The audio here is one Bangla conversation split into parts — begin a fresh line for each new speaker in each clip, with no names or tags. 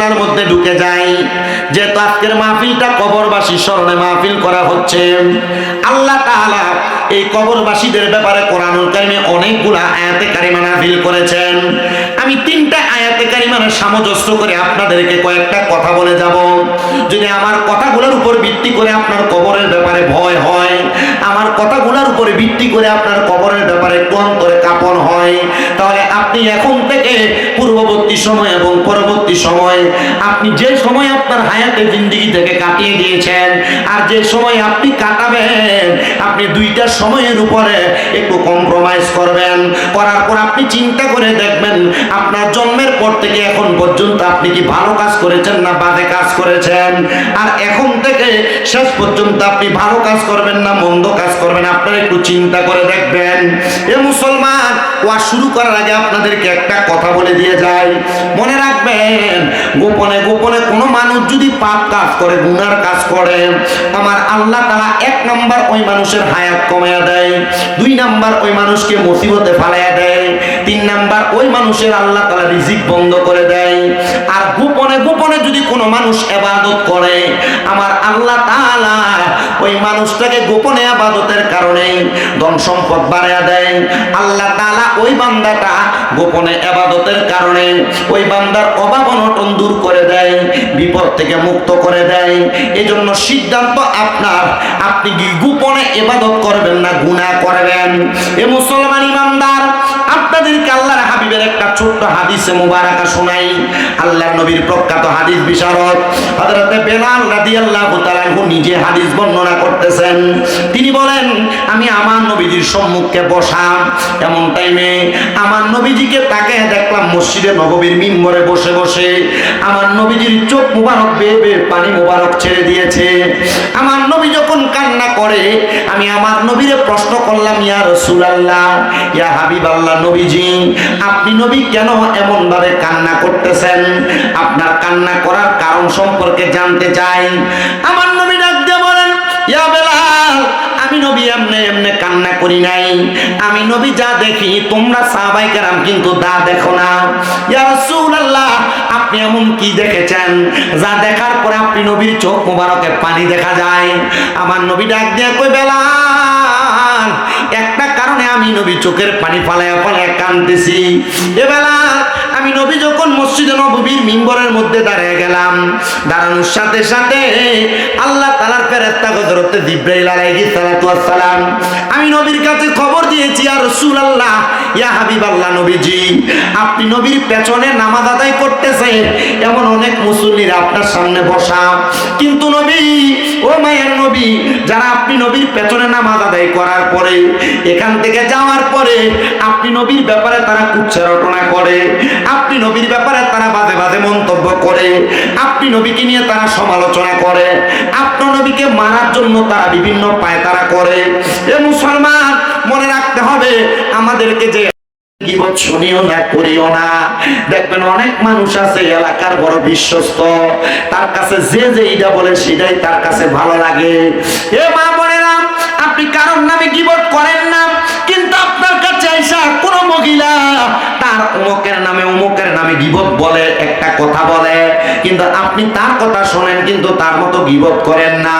আলোচনার মধ্যে ঢুকে যাই। যেহেতু আজকের মাহফিলটা কবরবাসী স্মরণে মাহফিল করা হচ্ছে, আল্লাহ তাআলা এই কবরবাসীদের ব্যাপারে কোরআনুল কারীমে অনেকগুলা আয়াতে কারিমা নাযিল করেছেন। আমি 3টা আয়াতে কারিমার সামঞ্জস্য করে আপনাদেরকে কয়েকটা কথা বলে যাব। যদি আমার কথাগুলোর উপর ভিত্তি করে আপনার কবরের ব্যাপারে ভয় হয়, আমার কথাগুলোর উপর ভিত্তি করে আপনার কবরের ব্যাপারে একটু অন্তরে কাঁপন হয়, তাহলে আপনি এখন থেকে পূর্ববর্তী সময় এবং পরবর্তী সময়, আপনি যে সময় আপনার হায়াতে জিন্দেগি থেকে কাটিয়ে দিয়েছেন আর যে সময় আপনি কাটাবেন, আপনি 2টা সময়ের উপরে একটু কম্প্রোমাইজ করবেন। করার পর আপনি চিন্তা করে দেখবেন আপনার জন্মের পর থেকে এখন পর্যন্ত আপনি কি ভালো কাজ করেছেন না বাজে কাজ করেছেন, আর এখন থেকে শেষ পর্যন্ত আপনি ভালো কাজ করবেন না মন্দ কাজ করবেন, আপনারা একটু চিন্তা করে দেখবেন। এ মুসলমান, ওয়াজ শুরু করার আগে আপনাদেরকে একটা কথা বলে দিয়ে যাই, মনে রাখবেন গোপনে গোপনে কোনো মানুষ যদি পাপ কাজ করে, গুনার কাজ করে, আমার আল্লাহ তাআলা 1 নাম্বার ওই মানুষের হায়াত কমায়া দেয়, 2 নাম্বার ওই মানুষকে মুসিবতে ফালাইয়া দেয়, 3 নাম্বার ওই মানুষের আল্লাহ তাআলা রিজিক বন্ধ করে দেয়। আর গোপনে গোপনে যদি কোনো মানুষ ইবাদত করে, আমার আল্লাহ তাআলা ওই মানুষটাকে গোপনে ইবাদতের কারণে ধন সম্পদ বাড়ায়া দেয়। আল্লাহ তাআলা ওই বান্দাটা গোপনে ইবাদতের কারণে ওই বান্দার অভাব অনটন দূর করে দেয়, বিপদ থেকে মুক্ত করে দেয়। এজন্য সিদ্ধান্ত আপনার, আপনি কি গোপনে ইবাদত করবেন না গুনাহ করবেন। এ মুসলমান ইমানদার, আপনাদেরকে আল্লাহর হাবিবের একটা ছোট্ট হাদিসে মুবারাকা শোনাই। আল্লাহর নবীর প্রখ্যাত হাদিস বিশারদ হযরতে বেলাল রাদিয়াল্লাহু তাআলা নিজে হাদিস বর্ণনা করতেছেন। তিনি বলেন, আমি আমার নবীজির সম্মুখে বসা, এমন টাইমে আমার নবীজিকে তাকিয়ে দেখলাম মসজিদে নববীর মিম্বরে বসে বসে আমার নবীজির চোখ মুবারক বেয়ে বেয়ে পানি মুবারক ছেড়ে দিয়েছে। আমার নবী যখন কান্না করে, আমি আমার নবীরে প্রশ্ন করলাম, ইয়া রাসূলুল্লাহ, ইয়া হাবিবাল্লাহ, নবীজি আপনি নবী কেন এমন ভাবে কান্না করতেছেন? আপনার কান্না করার কারণ সম্পর্কে জানতে চাই। আমার নবী ডাক দিয়ে বলেন, ইয়া বেলাল, আমি নবী এমনে এমনে কান্না করি নাই, আমি নবী যা দেখি তোমরা সাহাবায়ে কেরাম কিন্তু তা দেখো না। ইয়া রাসূলুল্লাহ, আপনি এমন কি দেখেছেন যা দেখার পরে আপনি নবীর চোখ মোবারকে পানি দেখা যায়? আমার নবী ডাক দিয়ে কই, বেলাল, একটা কারণে আমি নবী চোখের পানি ফালায়া ফালায়া কাঁদতেছি। এ বেলাল, আমি নবী যখন মসজিদে নববীর মিম্বরের মধ্যে দাঁড়িয়ে গেলাম, দাঁড়ানোর সাথে সাথে আল্লাহ তাআলার ফেরেশতা হযরত জিবরাইল আলাইহিস সালাতু ওয়াস সালাম আমি নবীর কাছে খবর দিয়েছি, ইয়া রাসূলুল্লাহ, ইয়া হাবিবাল্লাহ, নবীজি আপনি নবীর পেছনে নামাজ আদায় করতেছে এমন অনেক মুসল্লিরা আপনার সামনে বসা, কিন্তু নবী, ও মায়ের নবী, যারা আপনি নবীর পেছনে নামাজ আদায় করার পরে এখান থেকে যাওয়ার পরে আপনি নবীর ব্যাপারে তারা কুচ্ছা রটনা করে, আপনি নবীর ব্যাপারে তারা বাজে বাজে মন্তব্য করে, আপনি নবীকে নিয়ে তারা সমালোচনা করে, আপনার নবীকে মারার জন্য তারা বিভিন্ন পায়তারা করে। এ মুসলমান, মনে রাখতে হবে আমাদেরকে যে গীবত শুনিও না, করিও না। দেখবেন অনেক মানুষ আছে এলাকার বড় বিশ্বস্ত, তার কাছে যে যে এইটা বলে সেটাই তার কাছে ভালো লাগে। এ মা বোনেরা, আপনি কারোর নামে গীবত করেন না, কিন্তু আপনার কাছে আইসা কোন মহিলা তার অমুকের নামে গীবত বলে, একটা কথা বলে, কিন্তু আপনি তার কথা শোনেন কিন্তু তার মতো গীবত করেন না।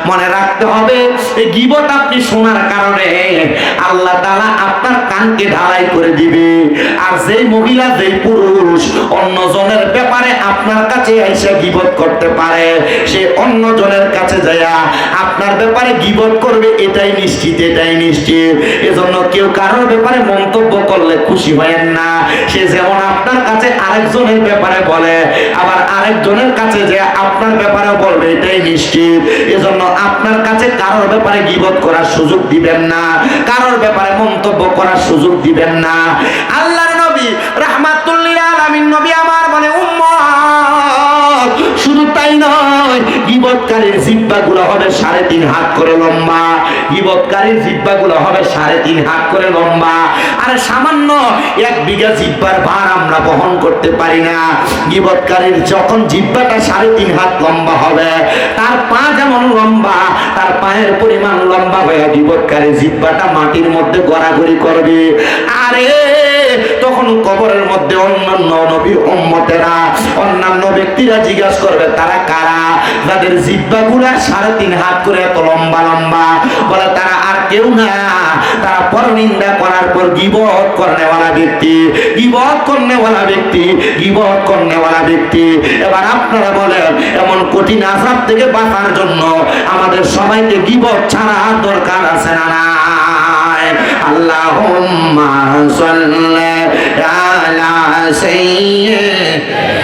মনে রাখতে হবে, এই গীবত আপনি শোনার কারণে আল্লাহ তাআলা আপনার কানকে ঢালাই করে দিবে। আর যেই মহিলা, যেই পুরুষ অন্যজনের ব্যাপারে আপনার কাছে এসে গীবত করতে পারে, সে অন্যজনের কাছে যায়া আপনার ব্যাপারে গীবত করবে, এটাই নিশ্চিত, এটাই নিশ্চিত। এজন্য কেউ কারোর ব্যাপারে মন্তব্য করলে খুশি হয়েন না। সে যেমন আপনার কাছে আরেকজনের ব্যাপারে বলে, আবার আরেকজনের কাছে যে আপনার ব্যাপারে বলবে, এটাই নিশ্চিত। এজন্য আপনার কাছে কারোর ব্যাপারে গীবত করার সুযোগ দিবেন না, কারোর ব্যাপারে মন্তব্য করার সুযোগ দিবেন না। আল্লাহর নবী রাহমাতুল লিল আলামিন নবী আমার বলে, উম্মত, শুধু তাই নয়, গীবতকারীর জিহ্বাগুলো হবে 3.5 হাত করে লম্বা, গীবতকারীর জিহ্বাগুলো হবে 3.5 হাত করে লম্বা। আর সামান্য 1 বিঘা জিহ্বার ভার আমরা বহন করতে পারি না। গীবতকারীর যখন জিহ্বাটা 3.5 হাত লম্বা হবে, তার পা যেমন লম্বা, তার পায়ের পরিমাণ লম্বা হয়ে গীবতকারীর জিহ্বাটা মাটির মধ্যে গড়াগড়ি করবে। আরে তখন কবরের মধ্যে অন্যান্য নবীর উম্মতেরা, অন্যান্য ব্যক্তিরা জিজ্ঞাসা করবে তারা কারা, যাদের জিহ্বাগুলা 3.5 হাত করে এত লম্বা লম্বা। বলে তারা আর কেউ না, তারা পরনিন্দা করার পর গীবত করনেওয়ালা ব্যক্তি, গীবত করনেওয়ালা ব্যক্তি, গীবত করনেওয়ালা ব্যক্তি। এবার আপনারা বলেন এমন কঠিন আযাব থেকে বাঁচার জন্য আমাদের সবাইকে গীবত ছাড়া দরকার আছে না নাই? আল্লাহুম্মা সাল্লি আলা সাইয়্যিদিনা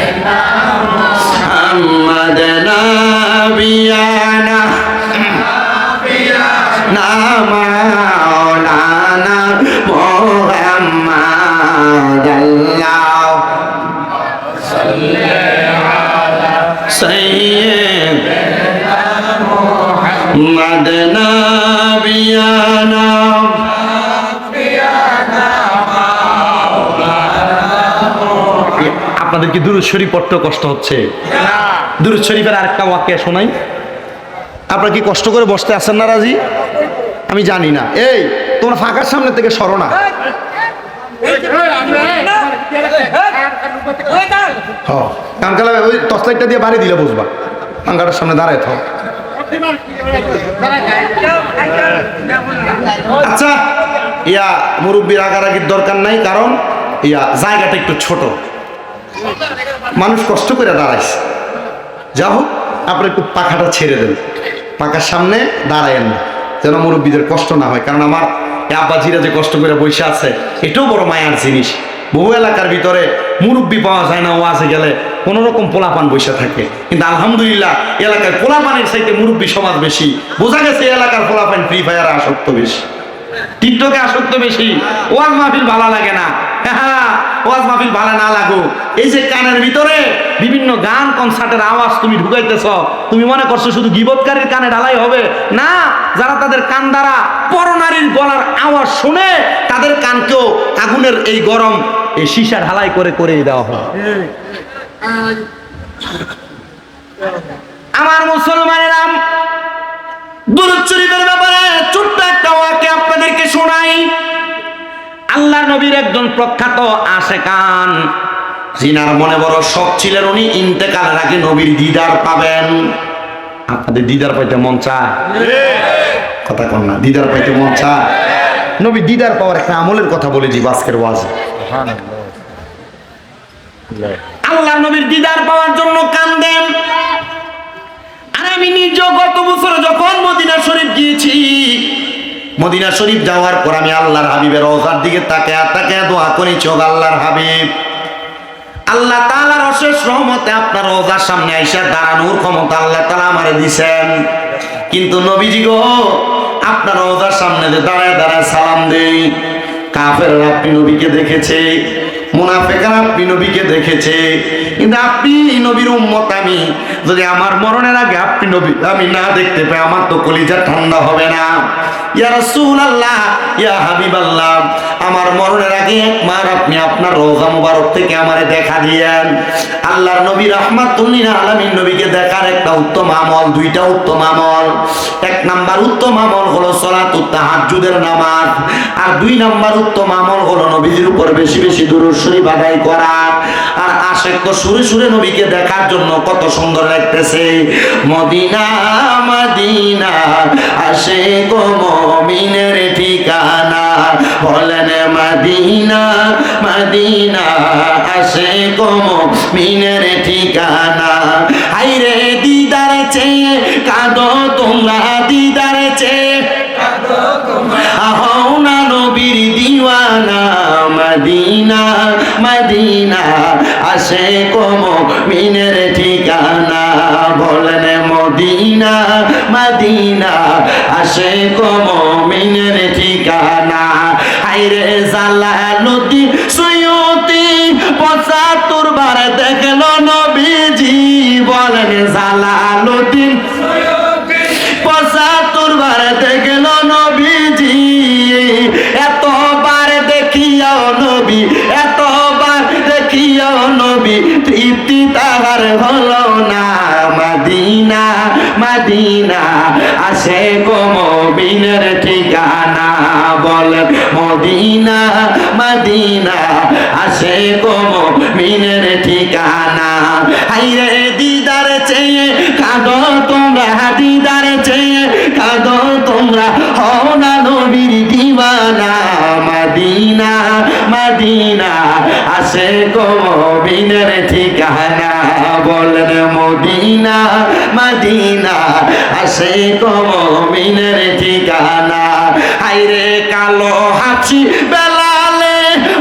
মুহাম্মাদ নাবিয়ানা মাওলানা মুহাম্মাদ আল্লাহুম্মা সাল্লি আলা সাইয়্যিদিনা মুহাম্মাদ নাবিয়ানা আপনাদের কি দুরূদ শরীফ পড়তে কষ্ট হচ্ছে? দুরূদ শরীফের আরেকটা ওয়াক্য শোনাই। আপনারা কি কষ্ট করে বসতে আছেন না রাজি? আমি জানি না। এই তোমরা ফাঁকার সামনে থেকে সরো না। কানকালা ওই টর্চলাইটটা দিয়ে বাড়ি দিলে বুঝবা। ফাঁকাটার সামনে দাঁড়ায় থাও। আচ্ছা, ইয়া মুরব্বির আগারাগির দরকার নাই, কারণ ইয়া জায়গাটা একটু ছোট, মানুষ কষ্ট করে দাঁড়াইছে। যা হোক, আপনি একটু পাখাটা ছেড়ে দেন, পাখার সামনে দাঁড়ায়েন না, যেন মুরব্বীদের কষ্ট না হয়। কারণ আমার আব্বাজিরা যে কষ্ট করে বসে আছে, এটাও বড় মায়ার জিনিস। বহু এলাকার ভিতরে মুরব্বী পাওয়া যায় না, ওয়াজে গেলে কোনো রকম পোলাপান বসে থাকে, কিন্তু আলহামদুলিল্লাহ এলাকায় পোলাপানের চাইতে মুরব্বী সমাজ বেশি। বোঝা গেছে এলাকার পোলাপান ফ্রি ফায়ারে আসক্ত বেশি, টিকটকে আসক্ত বেশি। ওয়াজ মাহফিল ভালো লাগে না, ওয়াজ মাহফিল ভালো না লাগো, এই যে কানের ভিতরে বিভিন্ন গান কনসার্টের আওয়াজ তুমি ঢুকাইতেছ, তুমি মনে করছো শুধু গীবতকারীর কানে ঢালাই হবে না। যারা তাদের কান দ্বারা পরনারীর গলার আওয়াজ শুনে, তাদের কানকেও আগুনের এই গরম এই সীসা ঢালাই করে করে দেওয়া হয়। আমার মুসলমানেরা, দুরূদ শরীফের ব্যাপারে ছোট্ট একটা ওয়াক্য আপনাদেরকে শোনাই। আল্লাহ নবীর একজন প্রখ্যাত আশেকান, জিনার মনে বড় শখ ছিলেন, উনি ইন্তেকালের আগে নবীর দিদার পাবেন। আপনাদের দিদার পাইতে মন চায়? কথা কন না, দিদার পাইতে মন চায়? নবী দিদার পাওয়ার একটা আমলের কথা বলে দিব আজকের ওয়াজে। আল্লাহ নবীর দিদার পাওয়ার জন্য কান্দেন। আর আমি নিজেও গত বছর যখন মদিনা শরীফ গিয়েছি, মদিনা শরীফ যাওয়ার পর আমি আল্লাহর হাবিবের রওজার দিকে তাকায়া দোয়া করেছি, ও আল্লাহর হাবিব, আল্লাহ তাআলার অশেষ রহমতে আপনার রওজার সামনে আইসা দাঁড়ানোর ক্ষমতা আল্লাহ তাআলা আমারে দিবেন। কিন্তু নবীজি গো, আপনার রওজার সামনে যে দাঁড়ায় দাঁড়ায় সালাম দেই, কাফেররা আপনি নবীকে দেখেছে, মুনাফিকরা আপনি নবীকে দেখেছে, কিন্তু আপনি নবীর উম্মত। আমি যদি আমার মরণের আগে আপনি নবী আমি না দেখতে পাই, আমার তো কলিজা ঠান্ডা হবে না। ইয়া রাসূলুল্লাহ, ইয়া হাবিবাল্লাহ, আমার মরণের আগে একবার আপনি আপনার রওজা মুবারক থেকে আমারে দেখা দিয়েন। আল্লাহর নবী রাহমাতুল লিল আলামিন নবীকে দেখার একটা উত্তম আমল, দুইটা উত্তম আমল। এক নাম্বার উত্তম আমল হলো সালাতুত তাহাজ্জুদের নামাজ, আর দুই নাম্বার উত্তম আমল হলো নবীজির উপর বেশি বেশি দুরূদ শরীফ আদায় করা। আর আশেক তো সুরে সুরে নবীকে দেখার জন্য কত সুন্দর লাগতেছে। মদিনা মদিনা আশেক মুমিনের ঠিকানা, বলেন মদিনা মদিনা আশেক মুমিনের ঠিকানা। হায়রে দিদার চেয়ে কাঁদো তোমরা, দিদার চেয়ে কাঁদো তোমরা, হও না নবীর দিওয়ানা। মদিনা মদিনা আশেক মুমিনের ঠিকানা, বলেন মদিনা মদিনা আশেক মুমিনের ঠিকানা। হায়রে জালালুদ্দিন সুয়ুতি ৭৫ বার দেখলো নবীজি, বলেন জালালুদ্দিন সুয়ুতি ৭৫ বার দেখলো নবীজি। এতবার দেখিয়াও নবী, এতবার দেখিয়াও নবী, তৃপ্তি তাহার হলো না। মদিনা মদিনা আশেক মুমিনের ঠিকানা বলেন মদিনা মদিনা আশিক মুমিনের ঠিকানা হায়রে দিদার চেয়ে কাঁদো তোমরা দিদার চেয়ে কাঁদো তোমরা হও না নবীর দিওয়ানা মদিনা মদিনা আশিক মুমিনের ঠিকানা বলেন মদিনা মদিনা আশিক মুমিনের ঠিকানা হায়রে কালো হাসি বেলালে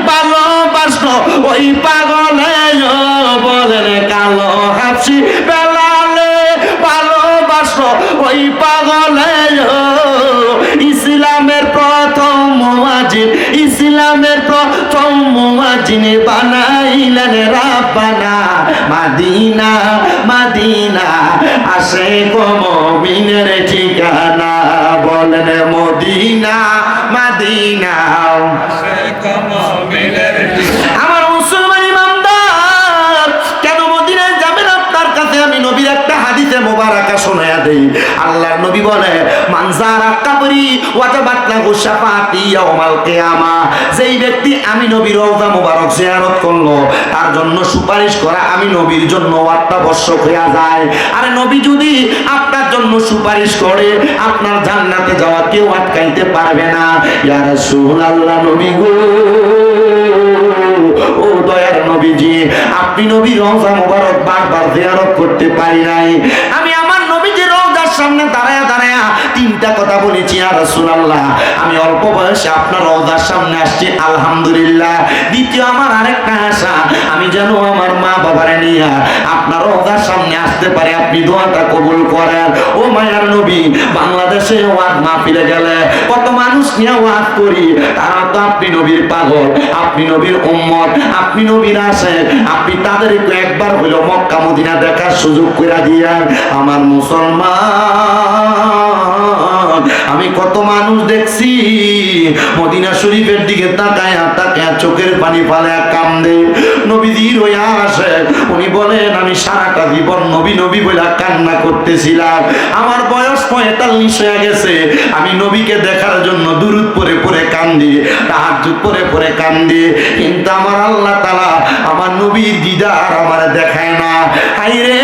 ভালোবাসলো ওই পাগলে বলেন কালো হাসি বেলালে ভালোবাসলো ওই পাগলে ইসলামের প্রথম মুয়াজ্জিন ইসলামের প্রথম মুয়াজ্জিন বানাইলেন রাব্বানা মদিনা মদিনা আশিক মুমিনের ঠিকানা বলেন মদিনা মদিনা আশিক মুমিনের ঠিকানা আমার মুসলমান ইমানদার কেন মদিনায় যাবেন আপনার কাছে আমি নবীর একটা হাদিসে মোবারকা শোনায়া দেই আল্লাহর নবী বলে মানজারা কবরি ওয়াজাবাত লাহু শাফাআতি ইয়াউমাল কিয়ামা যেই ব্যক্তি আমি নবীর রওজা মোবারক জিয়ারত করলো তার জন্য সুপারিশ করা আমি নবীর জন্য অত্যাবশ্যক হয়ে যায় আরে নবী যদি আপনার জন্য সুপারিশ করে আপনার জান্নাতে যাওয়া কেউ আটকাইতে পারবে না ইয়া রাসূলুল্লাহ নবী গো ও দয়ার নবীজি আপনি নবীর রওজা মোবারক বারবার জিয়ারত করতে পারি নাই আমি আমার নবীজির রওজার সামনে দাঁড়ায়া দাঁড়ায়া তিনটা কথা বলেছি ইয়া রাসূলুল্লাহ আমি অল্প বয়সে আপনার রওজার সামনে আসছি আলহামদুলিল্লাহ দ্বিতীয় আমার আরেকটা আশা আমি যেন আমার মা বাবারে নিয়ে আপনার রওজার সামনে আসতে পারি আপনি দোয়াটা কবুল করেন ও মায়ার নবী বাংলাদেশে ওয়াজ মাহফিলে গেলে কত মানুষ নিয়ে ওয়াজ করি তারা তো আপনি নবীর পাগল আপনি নবীর উম্মত আপনি নবীর আশেক আপনি তাদেরকে একবার হলো মক্কা মদিনা দেখার সুযোগ করে দিয়েন আমার মুসলমান আমি কত মানুষ দেখছি মদিনা শরীফের দিকে তাকায় তাকায় চোখের পানি ফালে কান্দে নবীজির হইয়া আসে উনি বলেন আমি সারাটা জীবন নবী নবী বলে কান্না করতেছিলাম আমার বয়স 45 হয়ে গেছে আমি নবীকে দেখার জন্য দুরূদ পড়ে পড়ে কান্দি তাহাজ্জুদ পড়ে পড়ে কান্দি কিন্তু আমার আল্লাহ তাআলা আমার নবীর দিদার আমার দেখায় না হায়রে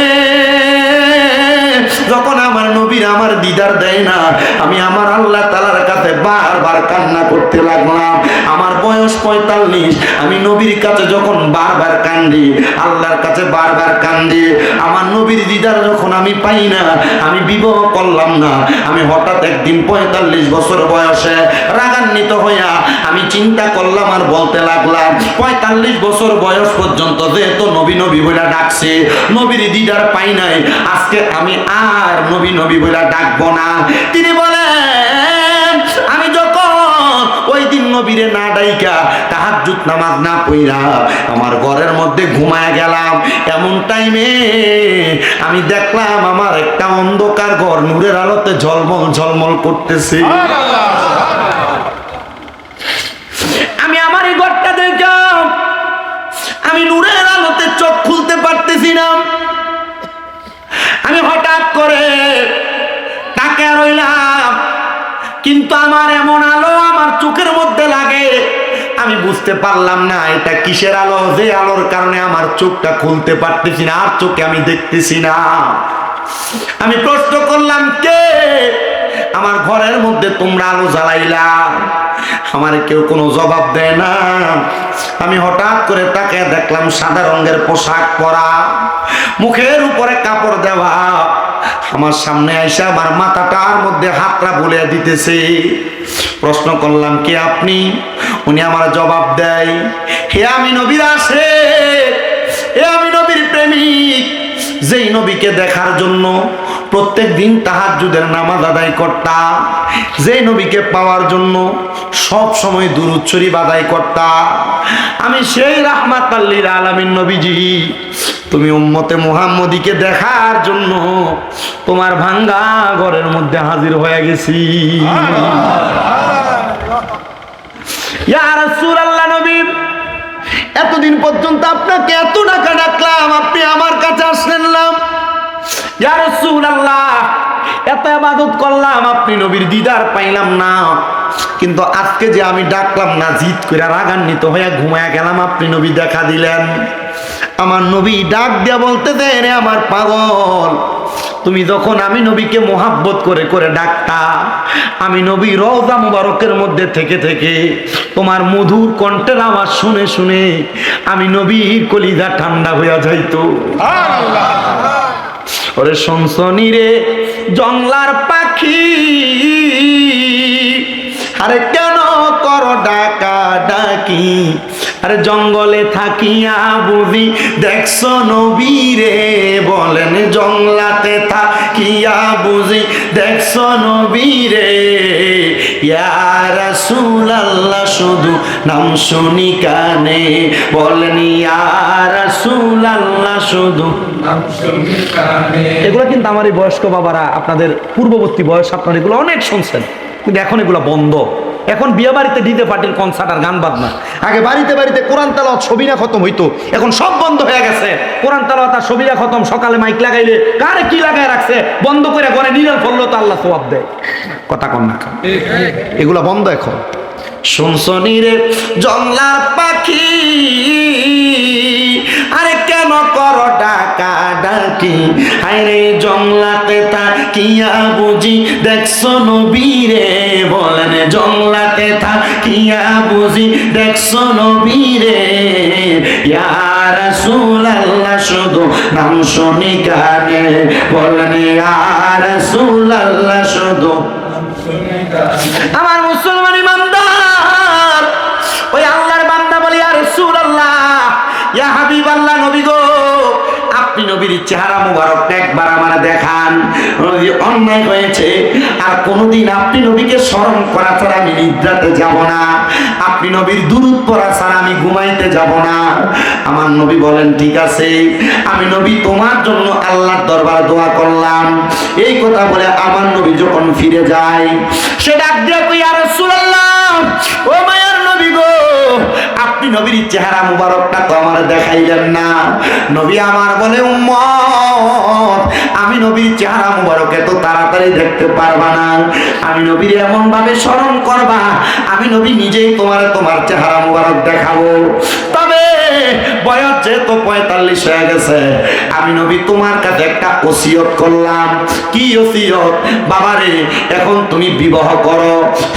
যখন আমার নবীর আমার দিদার দেয় না আমি আমার আল্লাহ তাআলার কাছে বারবার কান্না করতে লাগলাম আমার বয়স 45 আমি নবীর কাছে যখন বারবার কান্দি আল্লাহর কাছে বারবার কান্দি আমার নবীর দিদার যখন আমি পাই না আমি বিবাহ করলাম না আমি হঠাৎ একদিন 45 বছর বয়সে রাগান্বিত হইয়া আমি চিন্তা করলাম আর বলতে লাগলাম 45 বছর বয়স পর্যন্ত যেহেতু নবী নবী বলে ডাকছে নবীর দিদার পাই নাই আজকে আমি আর নবী নবী বলে ডাকবো না তিনি বলেন আমি যখন ওই দিন নবীরে না ডাইকা তাহাজ্জুদ নামাজ না পড়া আমার ঘরের মধ্যে ঘুমায় গেলাম এমন টাইমে আমি দেখলাম আমার একটা অন্ধকার ঘর নূরের আলোতে ঝলমল ঝলমল করতেছে আমি আমার এই ঘরটা দেখলাম আমি নূরের আলোতে চোখ খুলতে পারতেছি না আমি হঠাৎ করে তাকে রইলাম কিন্তু আমার এমন আলো আমার চোখের মধ্যে লাগে আমি বুঝতে পারলাম না এটা কিসের আলো যে আলোর কারণে আমার চোখটা খুলতে পারতেছি না আর চোখে আমি দেখতেছি না আমি প্রশ্ন করলাম কে আমার ঘরের মধ্যে তোমরা আলো জ্বালাইলা আমার কেউ কোনো জবাব দেয় না আমি হঠাৎ করে তাকে দেখলাম সাদা রঙের পোশাক পরা মুখের উপরে কাপড় দেওয়া আমার সামনে আইসা আমার মাথাটার মধ্যে হাতটা বুলিয়ে দিতেছে প্রশ্ন করলাম কে আপনি উনি আমার জবাব দেয় হে আমি নবীর আশিক হে আমি নবীর প্রেমিক যেই নবীকে দেখার জন্য প্রত্যেক দিন তাহাজ্জুদের নামাজ আদায় করতাম যেই নবীকে পাওয়ার জন্য সব সময় দুরূদ শরীফ আদায় করতাম আমি সেই রাহমাতাল লিল আলামিন নবীজি তুমি উম্মতে মুহাম্মদীকে দেখার জন্য তোমার ভাঙ্গা ঘরের মধ্যে হাজির হয়ে গেছি ইয়া রাসূলুল্লাহ নবী এতদিন পর্যন্ত আপনাকে এত টাকা ডাকলাম আপনি আমার কাছে আসলেন না ইয়া রাসূলুল্লাহ এত ইবাদত করলাম, আপনি নবীর দিদার পাইলাম না, কিন্তু আজকে যে আমি ডাকলাম না, জিদ করে রাগান্বিত হয়ে ঘুমায়া গেলাম, আপনি নবী দেখা দিলেন। আমার নবী ডাক দিয়া বলতে দেয়, রে আমার পাগল, তুমি যখন আমি নবীকে মোহাব্বত করে করে ডাকতা, আমি নবী রওজা মুবারকের মধ্যে থেকে থেকে তোমার মধুর কণ্ঠের আওয়াজ শুনে শুনে আমি নবীর কলিজা ঠান্ডা হইয়া যাইতো। ওরে সনসনি রে জংলার পাখি, আরে কেন করো ডাকা ডাকি, আরে জঙ্গলে থাকিয়া বুঝি দেখছো নবী রে, বলেন জংলাতে থাকিয়া বুঝি দেখছো নবী রে, ইয়া রাসূলুল্লাহ শুধু নাম শুনি কানে, বলেন ইয়া রাসূলুল্লাহ শুধু নাম শুনি কানে। এগুলো কিন্তু আমার এই বয়স্ক বাবারা, আপনাদের পূর্ববর্তী বয়স, আপনারা এগুলো অনেক শুনছেন, কিন্তু এখন এগুলো বন্ধ। এখন বিয়ে বাড়িতে ডিজে পার্টির কনসার্ট আর গান বাজনা, আগে বাড়িতে বাড়িতে কোরআন তেলাওয়াত সবিনা খতম হইতো, এখন সব বন্ধ হয়ে গেছে। কোরআন তেলাওয়াত আর সবিনা খতম, সকালে মাইক লাগাইলে কারে কি লাগায় রাখছে, বন্ধ করে ঘরে নিরাল ফললো তো আল্লাহ সওয়াব দেয়। কথা কন না, এগুলা বন্ধ এখন। শুনছনি রে জংলার পাখি, আরে কেন করো ডাকা ডাকি, আরে জংলাতে থাকিয়া বুঝি দেখছো নবী রে, বলেন জংলাতে থাকিয়া বুঝি দেখছো নবী রে, ইয়া রাসূলুল্লাহ শুধু নাম শুনি কানে, বলেন ইয়া রাসূলুল্লাহ শুধু নাম শুনি কানে। আমার মুসলমান ইমানদার, ওই আল্লাহর বান্দা বলি ইয়া রাসূলুল্লাহ, ইয়া হাবিবাল্লাহ, নবী গো আপনি নবীর চেহারা মুবারকটা একবার আমার দেখান। নবী অন্যায় হয়েছে, আর কোনোদিন আপনি নবীকে স্মরণ করা ছাড়া আমি নিদ্রাতে যাব না, আপনি নবীর দুরূদ পড়া ছাড়া আমি ঘুমাইতে যাব না। আমার নবী বলেন ঠিক আছে, আমি নবী তোমার জন্য আল্লাহর দরবারে দোয়া করলাম। এই কথা বলে আমার নবী যখন ফিরে যায়, সে ডাক দিয়ে কই ইয়া রাসূলুল্লাহ, ও মায়ার নবী গো, আপনি নবীর চেহারা মুবারকটা তো আমার দেখাইলেন না। নবী আমার বলে উম্মত, আমি নবীর চেহারা মুবারক এত তাড়াতাড়ি দেখতে পারবা না, আমি নবীর এমন ভাবে স্মরণ করবা, আমি নবী নিজেই তোমার চেহারা মুবারক দেখাবো। তবে বয়স যেহেতু 45 হয়ে গেছে, আমি নবী তোমার কাছে একটা ওসিয়ত করলাম। কি ওসিয়ত? বাবারে এখন তুমি বিবাহ করো,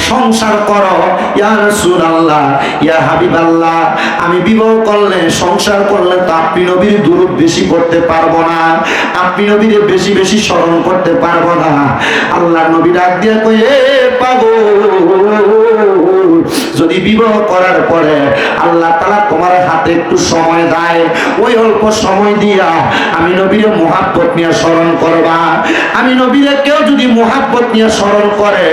সংসার করো। ইয়া রাসূলুল্লাহ, ইয়া হাবিবাল্লাহ, আমি বিবাহ করলে, সংসার করলে তো আপনি নবীর দুরূদ বেশি করতে পারবো না, আপনি নবীর বেশি বেশি স্মরণ করতে পারবো না। আল্লাহ নবী ডাক দিয়ে কই, এ পাগল, যদি বিবাহ করার পরে আল্লাহ তাআলা তোমার হাতে একটু সময় দেয়, ওই অল্প সময় দিয়া আমি নবীর মুহাব্বত নিয়ে স্মরণ করবা। আমি নবীরে কেউ যদি মুহাব্বত নিয়ে স্মরণ করে,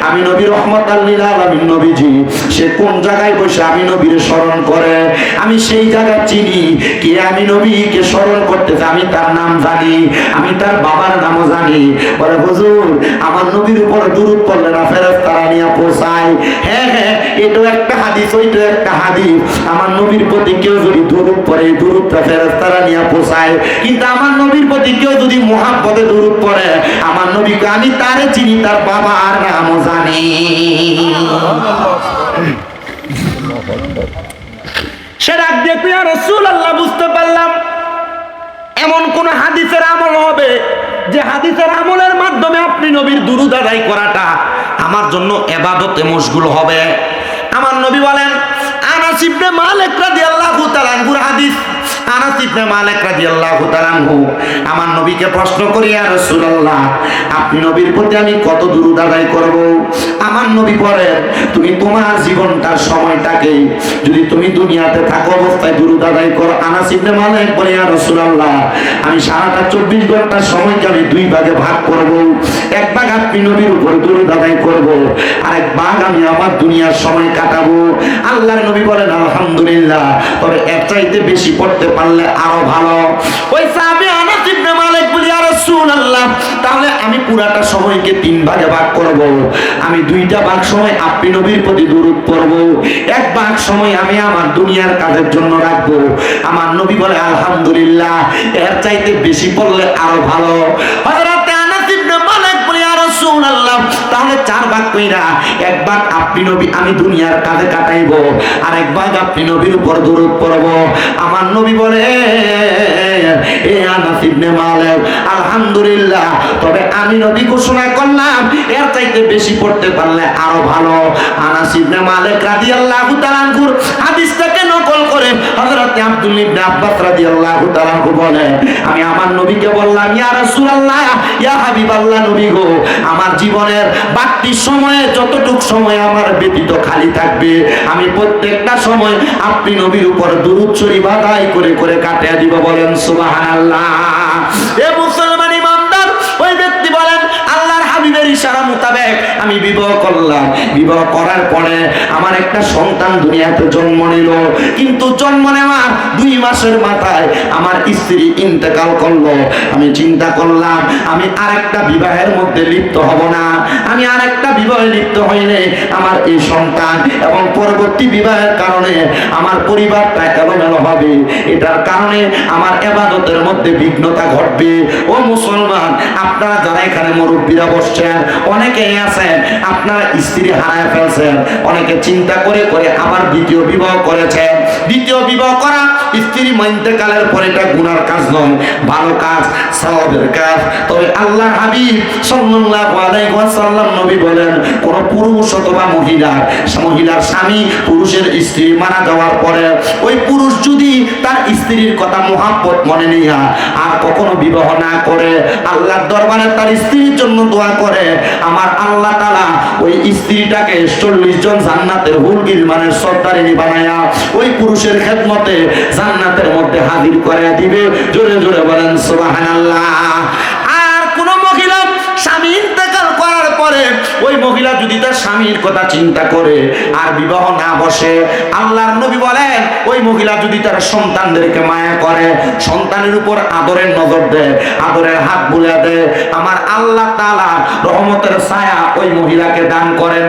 আমি নবী রহমাতাল লিল আলামিন নবীজি, সে কোন জায়গায় বসে আমি নবীরে স্মরণ করে, আমি সেই জায়গা চিনি। কে আমি নবীকে স্মরণ করতেছে, আমি তার নাম জানি, আমি তার বাবার নামও জানি। বলে হুজুর, আমার নবীর উপর দুরূদ পড়লে না ফেরেশতারা নিয়ে পৌঁছায়। হ্যাঁ হ্যাঁ, এটাও একটা হাদিস, ওইটাও একটা হাদিস। আমার নবীর প্রতি কেউ যদি দুরূদ পড়ে, দুরূদটা ফেরেশতারা নিয়ে পৌঁছায়। কিন্তু আমার নবীর প্রতি কেউ যদি মুহাব্বতে দুরূদ পড়ে, আমার নবীকে আমি তারে চিনি, তার বাবার নামও জানি। সে ডাক দিয়ে ইয়া রাসূলুল্লাহ, বুঝতে পারলাম এমন কোন হাদিসের আমল হবে যে হাদিসের আমলের মাধ্যমে আপনি নবীর দুরূদ আদায় করাটা আমার জন্য ইবাদতে মশগুল হবে। আমার নবী বলেন, আনাস ইবনে মালিক রাদিয়াল্লাহু তাআলা আনহুর হাদিস। আনাস ইবনে মালিক রাদিয়াল্লাহু তাআলা আনহু আমার নবীকে প্রশ্ন করি, ইয়া রাসূলুল্লাহ, আপনি নবীর প্রতি আমি কত দুরূদ আদায় করব? আমার নবী বলেন, তুমি তোমার জীবনটার সময়টাকে যদি তুমি দুনিয়াতে থাকো অবস্থায় দুরূদ আদায় করো। আনাস ইবনে মালিক বলে, ইয়া রাসূলুল্লাহ, আমি সারাটা 24 ঘন্টার সময়কে আমি দুই ভাগে ভাগ করব। এক ভাগ আপনি নবীর উপর দুরূদ আদায় করব, আর এক ভাগ আমি আমার দুনিয়ার সময় কাটাবো। আল্লাহর নবী বলেন, আলহামদুলিল্লাহ, তবে এর চাইতে বেশি পড়তে পারলে আরো ভালো। ওই সাহাবী আনাস ইবনে মালিক বলে, ইয়া রাসূলুল্লাহ, তাহলে আমি পুরাটা সময়কে 3 ভাগে ভাগ করব। আমি 2টা ভাগ সময় আপনি নবীর প্রতি দুরূদ পড়ব, এক ভাগ সময় আমি আমার দুনিয়ার কাজের জন্য রাখবো। আমার নবী বলে, আলহামদুলিল্লাহ, এর চাইতে বেশি পড়লে আরো ভালো। হযরত আনাস ইবনে মালিক বলে, ইয়া তাহলে 4 ভাগ কইরা 1 ভাগ আপনি নবী আমি দুনিয়ার কাজে কাটাইব, আর 1 ভাগ আপনি নবীর উপর দরুদ পড়ব। আমার নবী বলে, এ আনাস ইবনে মালিক, আলহামদুলিল্লাহ, তবে আমি নবী ঘোষণা করলাম এর চাইতে বেশি পড়তে পারলে আরো ভালো। আনাস ইবনে মালিক রাদিয়াল্লাহু তাআলা আনহুর হাদিসটাকে নকল করে হযরত আব্দুল্লাহ ইবনে আব্বাস রাদিয়াল্লাহু তাআলা আনহু বলে, আমি আমার নবীকে বললাম, ইয়া রাসূলুল্লাহ, ইয়া হাবিবাল্লাহ, নবী গো, আমার জীবনের বাকি সময়ে যতটুক সময় আমার ব্যতীত খালি থাকবে, আমি প্রত্যেকটা সময় আপনি নবীর উপর দুরূদ শরীফ আদায় করে করে কাটিয়ে দিব। বলেন সুবহানাল্লাহ। এ মুসলমান ইমানদার, ওই ব্যক্তি বলেন, আল্লাহর হাবিবের ইশারা মোতাবেক আমি বিবাহ করলাম। বিবাহ করার পরে আমার একটা সন্তান দুনিয়াতে জন্ম নিল, কিন্তু জন্ম নেওয়ার 2 মাসের মাথায় আমার স্ত্রী ইন্তেকাল করলো। আমি চিন্তা করলাম আমি আরেকটা বিবাহের মধ্যে লিপ্ত হব না। আমি আরেকটা বিবাহে লিপ্ত হইলে আমার এই সন্তান এবং পরবর্তী বিবাহের কারণে আমার পরিবারটা এলোমেলো হবে, এটার কারণে আমার ইবাদতের মধ্যে বিঘ্নতা ঘটবে। ও মুসলমান, আপনারা যারা এখানে মুরব্বীরা বসছেন, অনেকেই আছেন আপনারা স্ত্রী হারায় ফেলছেন, অনেকে চিন্তা করে করে আবার দ্বিতীয় বিবাহ করেছেন। দ্বিতীয় বিবাহ করা স্ত্রী ইন্তেকালের পরে এটা গুনার কাজ নয়, ভালো কাজ, সওয়াবের কাজ। তবে আল্লাহর হাবিব সাল্লাল্লাহু আলাইহি ওয়াসাল্লাম নবী বলেন, কোন পুরুষ অথবা মহিলার স্বামী পুরুষের স্ত্রী মারা যাওয়ার পরে ওই পুরুষ যদি তার স্ত্রীর কথা মোহাব্বত মনে নিয়া আর কখনো বিবাহ না করে আল্লাহর দরবারে তার স্ত্রীর জন্য দোয়া করে, আমার আল্লাহ তাআলা ওই স্ত্রীটাকে 40 জন জান্নাতের হুর গিলমানের সর্দারিনী বানায়া ওই পুরুষের খেদমতে জান্নাতের মধ্যে হাজির করে দিবে। জোরে জোরে বলেন সুবহানাল্লাহ। আর কোন মহিলা স্বামী ইন্তেকাল করার পরে ওই মহিলা যদি তার স্বামীর কথা চিন্তা করে আর বিবাহ না বসে, আল্লাহর নবী বলেন, ওই মহিলা যদি তার সন্তানদেরকে মায়া করে, সন্তানের উপর আদরের নজর দেয়, আদরের হাত বুলিয়ে দেয়, আমার আল্লাহ তাআলা রহমতের ছায়া ওই মহিলাকে দান করেন।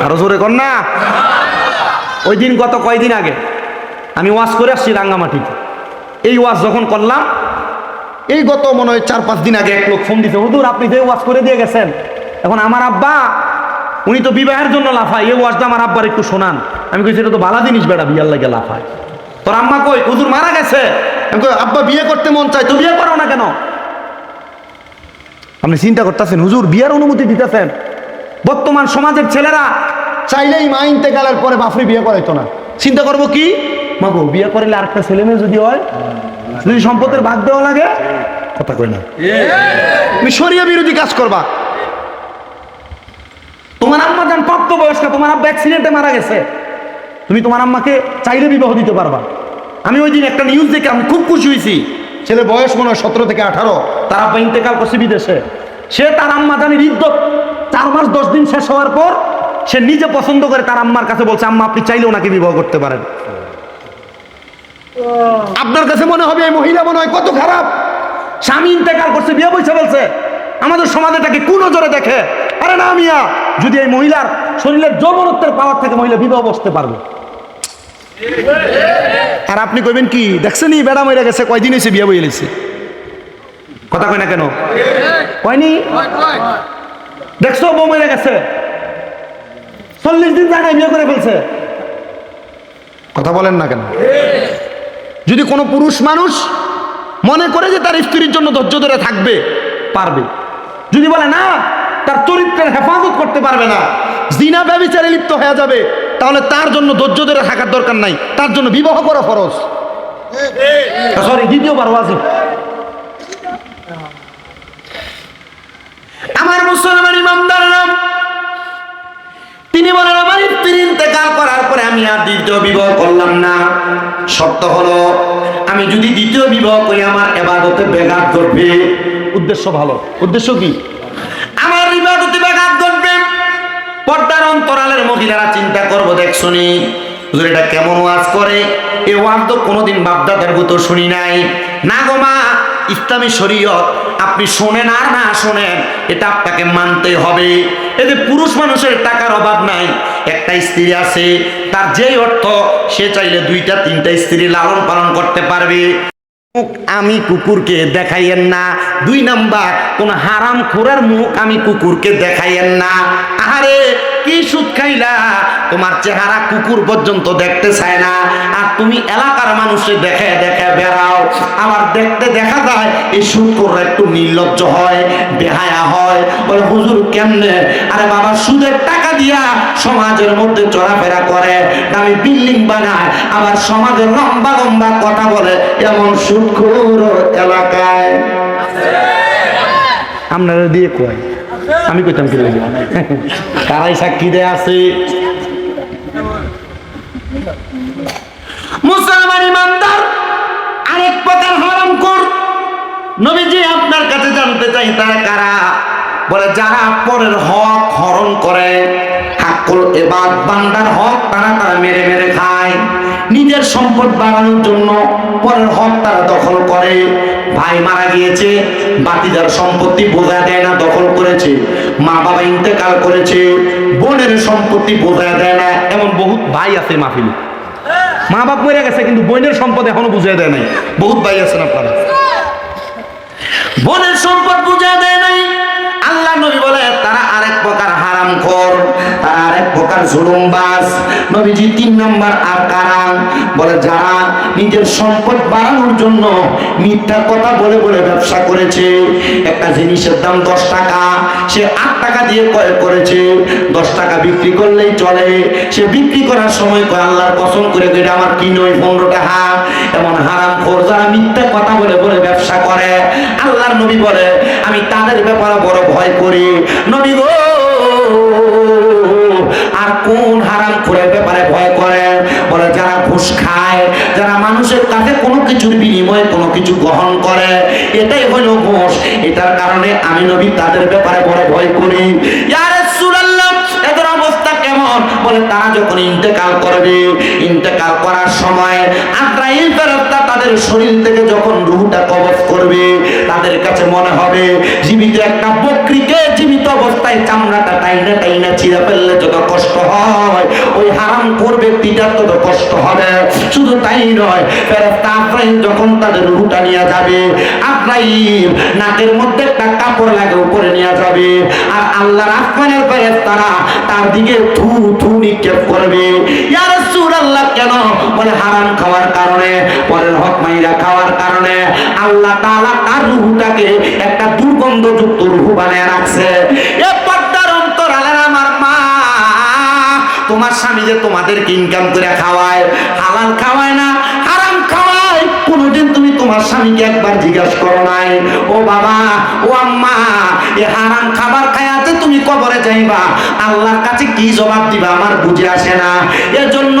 আরো জোরে কর না। ওই দিন গত কয়দিন আগে আমি ওয়াজ করে আসছি রাঙ্গামাটিতে। এই ওয়াজ যখন করলাম, এই গত মনে হয় 4-5 দিন আগে এক লোক ফোন দিতে, হুজুর আপনি যে ওয়াজ করে দিয়ে গেছেন, এখন আমার আব্বা উনি তো বিবাহের জন্য লাফায়, এই ওয়াজটা আমার আব্বার একটু শোনান। আমি কইছি এটা তো ভালো জিনিস বেটা, বিয়ার লাগে লাফায়। তোর আম্মা কই? হুজুর মারা গেছে। আমি কই আব্বা বিয়ে করতে মন চায়, তো বিয়ে করো না কেন? আপনি চিন্তা করতেছেন হুজুর বিয়ার অনুমতি দিতেছেন। বর্তমান সমাজের ছেলেরা চাইলেই মা ইন্তেকালের পরে বাপরে বিয়ে করাইতো না। চিন্তা করবো কি, মাগো বিয়ে করলে আরেকটা ছেলে মেয়ে যদি হয়, যদি সম্পদের ভাগ দেওয়া লাগে, কথা কই না, তুমি শরিয়া বিরোধী কাজ করবা। তোমার আম্মা যান প্রাপ্তবয়স্ক, তোমার আব্বা অ্যাক্সিডেন্টে মারা গেছে, তুমি তোমার আম্মাকে চাইলে বিবাহ দিতে পারবা। আমি ওই দিন একটা নিউজ দেখে আমি খুব খুশি হয়েছি। ছেলে বয়স মনে হয় 17 থেকে 18, তার আব্বা ইন্তেকাল করছে বিদেশে। সে তার আম্মা জানির ইদ্যত 4 মাস 10 দিন শেষ হওয়ার পর সে নিজে পছন্দ করে তার আম্মার কাছে বলছে, আম্মা আপনি চাইলেও নাকি বিবাহ করতে পারেন। আপনার কাছে মনে হবে এই মহিলা মনে হয় কত খারাপ, স্বামী ইন্তেকাল করছে বিয়ে বসে বলছে। আমাদের সমাজে তাকে কোন নজরে দেখে? আরে না মিয়া, যদি এই মহিলার শরীরের যৌবনত্বের পাওয়ার থেকে মহিলা বিবাহ বসতে পারবে। আর আপনি কইবেন কি, দেখছেন ই বেড়া মরে গেছে, কয়দিন হয়েছে বিয়ে বইয়ে লেছে, কথা কয় না কেন? কয়নি? দেখছো বউ মরে গেছে, 40 দিন জায়গায় বিয়ে করে ফেলছে, কথা বলেন না কেন? যদি কোনো পুরুষ মানুষ মনে করে যে তার স্ত্রীর জন্য ধৈর্য ধরে থাকবে, পারবে। যদি বলে না, তার চরিত্রের হেফাজত করতে পারবে না, জিনা ব্যভিচারে লিপ্ত হয়ে যাবে, তাহলে তার জন্য ধৈর্য ধরে থাকার দরকার নাই, তার জন্য বিবাহ করা ফরজ। সরি, দ্বিতীয়বার ওয়াজিব। আমার মুসলমান ইমামদাররা তিনি বলেন, আমার স্ত্রী ইন্তেকাল করার পরে আমি আর দ্বিতীয় বিবাহ করলাম না। শর্ত হলো আমি যদি দ্বিতীয় বিবাহ করি আমার ইবাদতে ব্যাঘাত ঘটবে। উদ্দেশ্য ভালো, উদ্দেশ্য কি? আমার ইবাদতে ব্যাঘাত ঘটবে। পর্দার অন্তরালের মহিলারা চিন্তা করবো, দেখ শুনি হুজুর এটা কেমন ওয়াজ করে, এই ওয়াজ তো কোনোদিন বাপদাদার গো তো শুনি নাই। না গো মা, ইসলামী শরীয়ত আপনি শোনেন আর না শোনেন, এটা আপনাকে মানতে হবে। এই যে পুরুষ মানুষের টাকার অভাব নাই, একটা স্ত্রী আছে, তার যেই অর্থ সে চাইলে 2টা 3টা স্ত্রী লালন পালন করতে পারবে। মুখ আমি কুকুরকে দেখাইয়েন না। 2 নাম্বার, কোন হারাম খোরের মুখ আমি কুকুরকে দেখাইয়েন না। আরে কি সুদ খাইলা, তোমার চেহারা কুকুর পর্যন্ত দেখতে চায় না, আর তুমি এলাকার মানুষে দেখে দেখে বেড়াও। আবার দেখতে দেখা যায় এই সুদখোররা একটু নির্লজ্জ হয়, বেহায়া হয়, বলে হুজুর কেমনে? আরে বাবা, সুদের টাকা দিয়া সমাজের মধ্যে চলাফেরা করে, দামি বিল্ডিং বানায়, আবার সমাজের লম্বা লম্বা কথা বলে, এমন সুদখোর এলাকায় আপনারা দিয়ে কয়, আমি কইতাম কি লাগে, কারাই সাক্ষী দেয়া আছে। মুসলমান ইমানদার আরেক প্রকার হারামখোর। নবীজি আপনার কাছে জানতে চাই তারা কারা? বলে যারা পরের হক হরণ করে, হাক্কুল ইবাদ বান্দার হক তারা মেরে মেরে খায়, নিজের সম্পদ বাড়ানোর জন্য পরের হক তারা দখল করে। ভাই মারা গিয়েছে, বাতিদার সম্পত্তি বোঝা দেয় না, দখল করেছে। মা বাবা ইন্তেকাল করেছে, বোনের সম্পত্তি বোঝা দেয় না। এমন বহুত ভাই আছে মাহফিলে, মা বাপ মরে গেছে কিন্তু বোনের সম্পদ এখনো বুঝিয়ে দেয় নাই। বহুত ভাই আছেন আপনারা, বোনের সম্পদ বুঝিয়ে দেয় নাই। আল্লাহ নবী বলে তারা আরেক প্রকার হারামখোর, তারা আরেক প্রকার জুলুমবাজ। নবীজি 3 নম্বর আর কারা? বলে যারা নিজের সম্পদ বাড়ানোর জন্য মিথ্যা কথা বলে বলে ব্যবসা করেছে। একটা জিনিসের দাম 10 টাকা, সে 8 টাকা দিয়ে ক্রয় করেছে, 10 টাকা বিক্রি করলেই চলে। সে বিক্রি করার সময় কয় আল্লাহর কসম করে এটা আমার কি নয় 15 টাকা। এমন হারামখোর যারা মিথ্যা কথা বলে বলে ব্যবসা করে, আল্লাহর নবী বলে আমি তাদের ব্যাপারে বড় ভয় করি। নবী গো, আর কোন হারামখোরের ব্যাপারে ভয় করেন? বলে যারা ঘুষ খায়, যারা মানুষের কাছে কোনো কিছুর বিনিময়ে কোনো কিছু গ্রহণ করে, এটাই হলো ঘুষ। এটার কারণে আমি নবী তাদের ব্যাপারে বড় ভয় করি। ইয়া রাসূলুল্লাহ, এদের অবস্থা কেমন? বলে তারা যখন ইন্তেকাল করবে, ইন্তেকাল করার সময় আজরাইল ফেরেশতা তাদের শরীর থেকে যখন রূহটা কবজ করবে, তাদের কাছে মনে হবে জীবিত একটা বকরিকে জীবিত অবস্থায় চামড়াটা টাইনা টাইনা ছিঁড়ে ফেললে যত কষ্ট হয়, ওই হারামখোর ব্যক্তিটার তত কষ্ট হবে। শুধু তাই নয়, ফেরেশতা আজরাইল যখন তাদের রূহটা নিয়ে যাবে, আজরাইল নাকের মধ্যে একটা কাপড় লাগে উপরে নিয়ে যাবে, আর আল্লাহর আসমানের ফেরেশতারা তার দিকে থু থু নিক্ষেপ করবে। ইয়া রাসূলুল্লাহ, কেন? বলে হারাম খাওয়ার কারণে, পরের হক মাইরা খাওয়ার কারণে আল্লাহ তাআলা তার রূহটাকে একটা দুর্গন্ধযুক্ত রূহ বানায় রাখছে। এ পর্দার অন্তরালের আমার মা, তোমার স্বামী যে তোমাদেরকে ইনকাম করে খাওয়ায়, হালাল খাওয়ায় না, হারাম খাওয়ায়, কোনোদিন তুমি তোমার স্বামীকে একবার জিজ্ঞাসা করো নাই? ও বাবা, ও আম্মা, এ হারাম খাবার খায়াতে তুমি কবরে যাইবা, আল্লাহর কাছে কি জবাব দিবা আমার বুঝে আসে না। এজন্য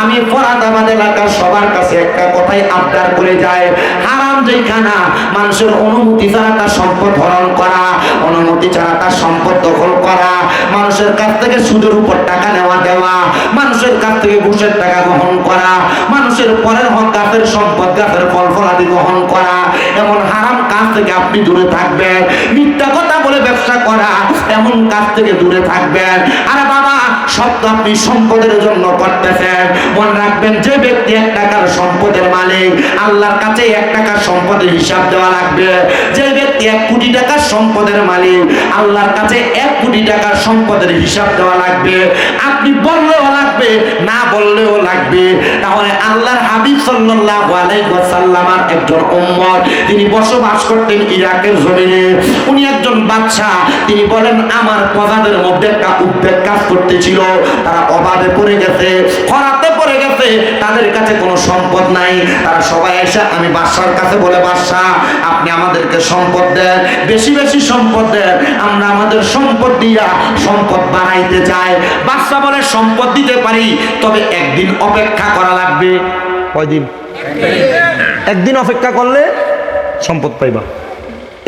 আমি ফরাদাবাদ এলাকার সবার কাছে একটা কথাই আবদার করে যাই, হারাম যেখানা মানুষের অনুমতি ছাড়া তার সম্পদ হরণ করা, অনুমতি ছাড়া তার সম্পদ দখল করা, মানুষের কাছ থেকে সুদের উপর টাকা নেওয়া দেওয়া, মানুষের কাছ থেকে ঘুষের টাকা গ্রহণ করা, মানুষের পরের হক গাছের সম্পদ গাছের ফল ফলাদি গ্রহণ করা, এমন হারাম কাজ থেকে আপনি দূরে থাকবেন। মিথ্যা কথা বলে ব্যবসা করা, এমন কাজ থেকে দূরে থাকবেন। আরে বাবা, সব তো আপনি সম্পদের জন্য করতেছেন। মনে রাখবেন, যে ব্যক্তি 1 টাকার সম্পদের মালিক, আল্লাহর কাছে 1 টাকার সম্পদের হিসাব দেওয়া লাগবে। যে ব্যক্তি 1 কোটি টাকার সম্পদের মালিক, আল্লাহর কাছে 1 কোটি টাকার সম্পদের হিসাব দেওয়া লাগবে। আপনি বললেও লাগবে, না বললেও লাগবে। তাহলে আল্লাহর হাবিব সাল্লাল্লাহু আলাইহি ওয়াসাল্লামের একজন উম্মত, তিনি বসবাস করতেন ইরাকের জমিনে। উনি একজন বাদশা। তিনি বলেন, আমার প্রজাদের মধ্যে একটা উদ্বেগ কাজ করতেছিল, তারা অভাবে পড়ে গেছে, খরাতে পড়ে গেছে, তাদের কাছে কোনো সম্পদ নাই। তারা সবাই এসে আমি বাদশার কাছে বলে, বাদশা আপনি আমাদেরকে সম্পদ দেন, বেশি বেশি সম্পদ দেন, আমরা আমাদের সম্পদ দিয়া সম্পদ বানাইতে চাই। বাদশা বলে, সম্পদ দিতে পারি, তবে একদিন অপেক্ষা করা লাগবে। কয়দিন? একদিন অপেক্ষা করলে সম্পদ পাইবা।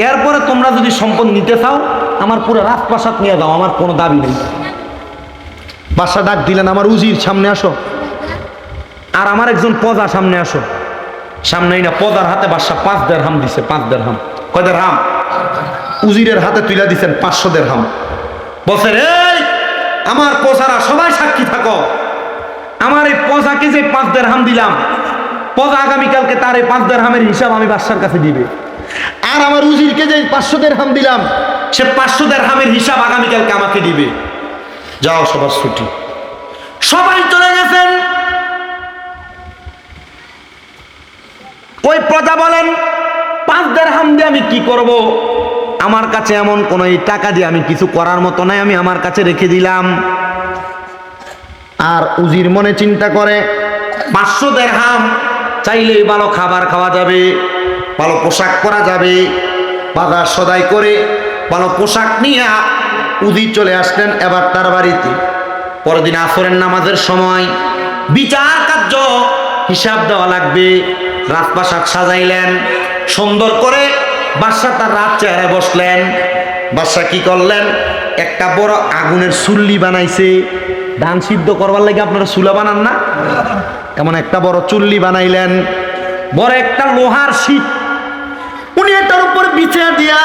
এরপরে তোমরা যদি সম্পদ নিতে চাও, আমার পুরো রাজপ্রাসাদ নিয়ে যাও, আমার কোনো দাবি নেই। বাদশা ডাক দিলেন, আমার উজির সামনে আসো, আর আমার একজন প্রজা সামনে আসো। সামনেই না, প্রজার হাতে বাদশা 5 দিরহাম দিছে। 5 দিরহাম। কয় দিরহাম? উজিরের হাতে তুলে দিচ্ছেন 500 দিরহাম। বলছেন, এই আমার প্রজারা সবাই সাক্ষী থাকো, আমার এই প্রজাকে যে 5 দিরহাম দিলাম,
পদা আগামীকালকে তার এই 5 দিরহামের হিসাব আমি বাদশার কাছে দিবে।
আর আমার উজিরকে যে 500 দিরহাম দিলাম,
সে 500 দিরহামের হিসাব আগামীকালকে আমাকে দিবে।
যাও, সবার ছুটি।
সবাই চলে গেছেন। ওই প্রজা বলেন 5 দিরহাম দিয়ে আমি কি করব? আমার কাছে এমন কোন এই টাকা দিয়ে আমি কিছু করার মতো নাই, আমি আমার কাছে রেখে দিলাম।
আর উজির মনে চিন্তা করে
500 দিরহাম চাইলেই ভালো খাবার খাওয়া যাবে, ভালো পোশাক পরা যাবে। বাজার সদাই করে ভালো পোশাক নিয়ে উজির চলে আসলেন এবার তার বাড়িতে। পরের দিন আসরের নামাজের সময় বিচার কার্য হিসাব দেওয়া লাগবে। রাজপ্রাসাদ সাজাইলেন সুন্দর করে। বাদশা তার রাত চেহারায় বসলেন। বাদশা কি করলেন? একটা বড় আগুনের চুল্লি বানাইছে। ধান সিদ্ধ করবার লাগে আপনারা চুলা বানান না? এমন একটা বড় চুল্লি বানাইলেন। বড় একটা লোহার শীট উনি এটার উপর বিছিয়ে দিয়া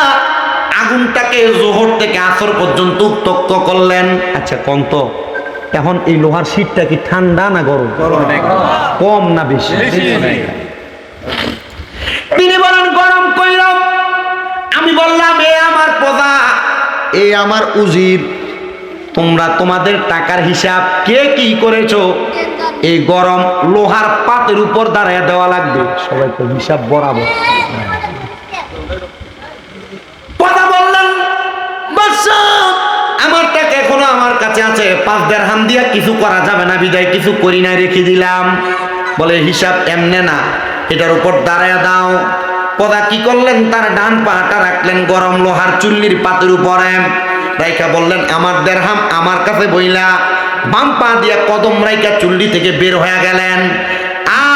আগুনটাকে জোহর থেকে আসর পর্যন্ত উত্তপ্ত করলেন। আচ্ছা কন্ত, এখন এই লোহার শীটটা কি ঠান্ডা না গরম? কম না বেশি? তিনি বলেন গরম কইরাম। আমি বললাম এ আমার প্রজা, এ আমার উজির, তোমরা তোমাদের টাকার হিসাব কে কি করেছো এই গরম লোহার পাতের উপর দাঁড়ায় দেওয়া লাগবে। সবাই তো হিসাব বরাবর। প্রজা বললেন বাদশা, আমার টাকা এখনো আমার কাছে আছে, 5 দিরহাম দিয়া কিছু করা যাবে না, বিদায় কিছু করি নাই, রেখে দিলাম। বলে হিসাব এমনে না, এটার উপর দাঁড়ায় দাও। প্রজা কি করলেন? তার ডান পাটা রাখলেন গরম লোহার চুল্লির পাতের উপরে, রাইখা বললেন আমার দিরহাম আমার কাছে বইলা। বাম পা দিয়া কদম রাইখা চুল্লি থেকে বের হয়ে গেলেন। আর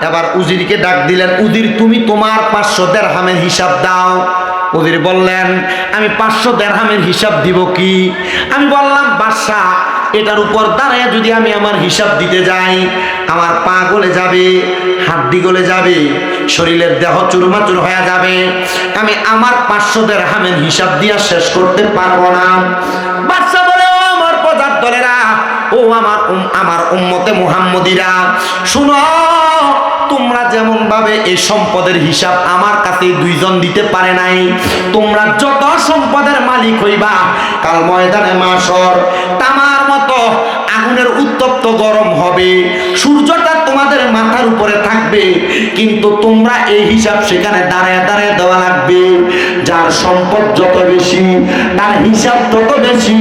এবার উজিরকে ডাক দিলেন, উজির তুমি তোমার 500 দিরহামের হিসাব দাও। উজির বললেন আমি 500 দিরহামের হিসাব দিব কি? আমি বললাম বাদশা, এটার উপর দাঁড়ায় যদি আমি আমার হিসাব দিতে যাই, আমার পা গলে যাবে, হাড্ডি গলে যাবে, শরীরের দেহ চুরমাচুর হয়ে যাবে, আমি আমার 500 দিরহামের হিসাব দিয়া শেষ করতে পারবো না। বাদশা বলে ও আমার প্রজার দলেরা, ও আমার উম্মতে মুহাম্মদীরা, শুনো, তোমরা যেমন ভাবে এই সম্পদের হিসাব আমার কাছে 2 জন দিতে পারে নাই, তোমরা যত সম্পদের মালিক হইবা কাল ময়দানে মাশর তামার মতো আগুনের উত্তপ্ত গরম হবে, সূর্যটা তোমাদের মাথার উপরে থাকবে, কিন্তু তোমরা এই হিসাব সেখানে দাঁড়ায় দাঁড়ায় দেওয়া লাগবে। যার সম্পদ যত বেশি তার হিসাব তত বেশি।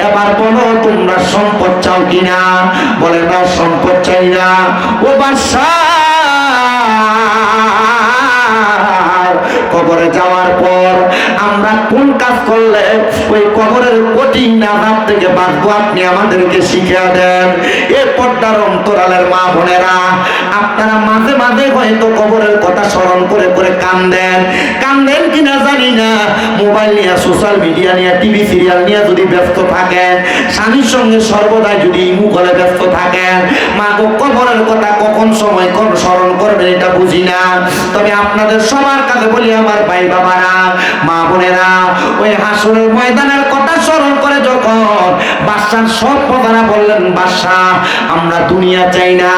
এবার বলো তোমরা সম্পদ চাও কিনা? বলে না, সম্পদ চাই না। ও বাদশা, কবরে যাওয়ার পর আমরা কোন কাজ করলে ওই কবরের কঠিন আযাব থেকে বাঁচবো আপনি আমাদেরকে শিখিয়ে দেন। এ পর্দার অন্তরালের মা বোনেরা, আপনারা মাঝে মাঝে হয়তো কবরের কথা স্মরণ করে করে কান্দেন কিনা জানি না। মোবাইল নিয়ে, সোশ্যাল মিডিয়া নিয়ে, টিভি সিরিয়াল নিয়ে যদি ব্যস্ত থাকেন, স্বামীর সঙ্গে সর্বদাই যদি ইমু করে ব্যস্ত থাকেন, মা গো কবরের কথা কখন সময় কোন স্মরণ করবেন এটা বুঝি না। তবে আপনাদের সবার কাছে বলি আমার ভাই বাবারা, মা বোনেরা, ওই হাসরের ময়দানের কথা স্মরণ করে যখন বাদশার সব প্রধানা বললেন বাদশা আমরা দুনিয়া চাই না,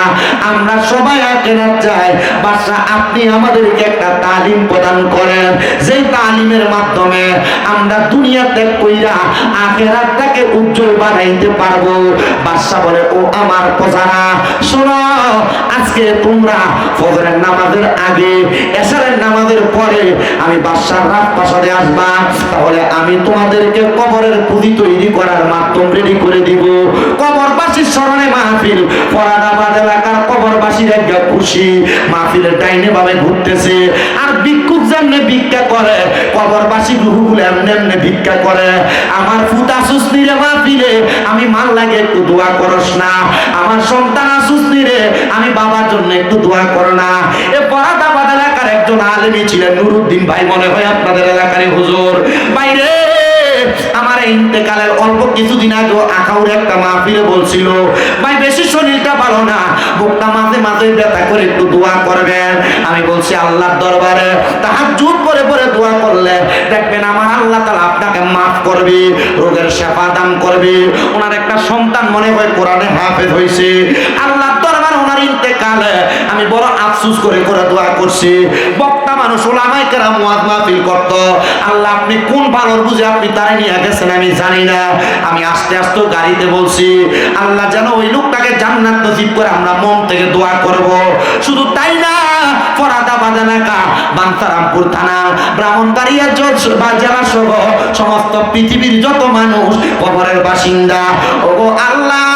আমরা সবাই আখিরাত চাই। বাদশা আপনি আমাদেরকে একটা তালিম প্রদান করেন, যে তালিমের মাধ্যমে আমরা দুনিয়া ত্যাগ কইরা আখিরাতটাকে উজ্জ্বল বানাইতে পারবো। বাদশা বলে ও আমার প্রজারা, শোনো, আজকে তোমরা ফজরের নামাজের আগে, এশারের নামাজের পরে আমি বাদশার রাজপ্রাসাদে আসবা, তাহলে আমি তোমাদেরকে কবরের পুঁজি তৈরি করার মাধ্যম রেডি করে দিব। কবরবাসীর স্মরণে মাহফিল, ফরাদাবাদ এলাকার কবরবাসীর একটা খুশি, মাহফিলের ডাইনে ভাবে ঘুরতেছে। আর ভিক্ষুক যেমনে ভিক্ষা করে, কবরবাসী রুহুগুলো এমনি এমনি ভিক্ষা করে। আমার ফুতা সুস্নি রে মাহফিলে, আমি মাল লাগে একটু দোয়া করস না। আমার সন্তান সুস্নি রে, আমি বাবার জন্য একটু দোয়া করো না। এ ফরাদাবাদ এলাকার একজন আলেমী ছিলেন নুরুদ্দিন ভাই, মনে হয় আপনাদের এলাকারই হুজুর। বাইরে
আমার ইন্তেকালের অল্প কিছুদিন আগে আখাউর একটা মাহফিলে বলছিল, ভাই বেশি শরীরটা ভালো না, বুকটা মাঝে মাঝে ব্যথা করে একটু দোয়া করবেন। আমি বলছি আল্লাহর দরবারে তাহাজ্জুদ করে পরে দোয়া করলে দেখবেন আমার আল্লাহ তাআলা আপনাকে মাফ করবে, রোগের শেফা দান করবে। ওনার একটা সন্তান মনে হয় কোরআনে হাফেজ হয়েছে। আল্লাহর দরবারে ওনার ইন্তেকালে আমি বড় আফসোস করে করে দোয়া করছি। বক্তা মানুষ ওলামায়ে কেরাম ওয়াজ মাহফিল করত, আল্লাহ আপনি কোন ভালোর বুঝে আপনি তারে নিয়ে গেছেন আমি জানি না। আমি আস্তে আস্তে গাড়িতে বলছি আল্লাহ যেন ওই লোকটাকে জান্নাত নসিব করে আমরা মন থেকে দোয়া করব। শুধু তাই না, ফরাদা বাজানাকা বাঞ্ছারামপুর থানা ব্রাহ্মণবাড়িয়া জেলা সহ সমস্ত পৃথিবীর যত মানুষ কবরের বাসিন্দা, ওগো আল্লাহ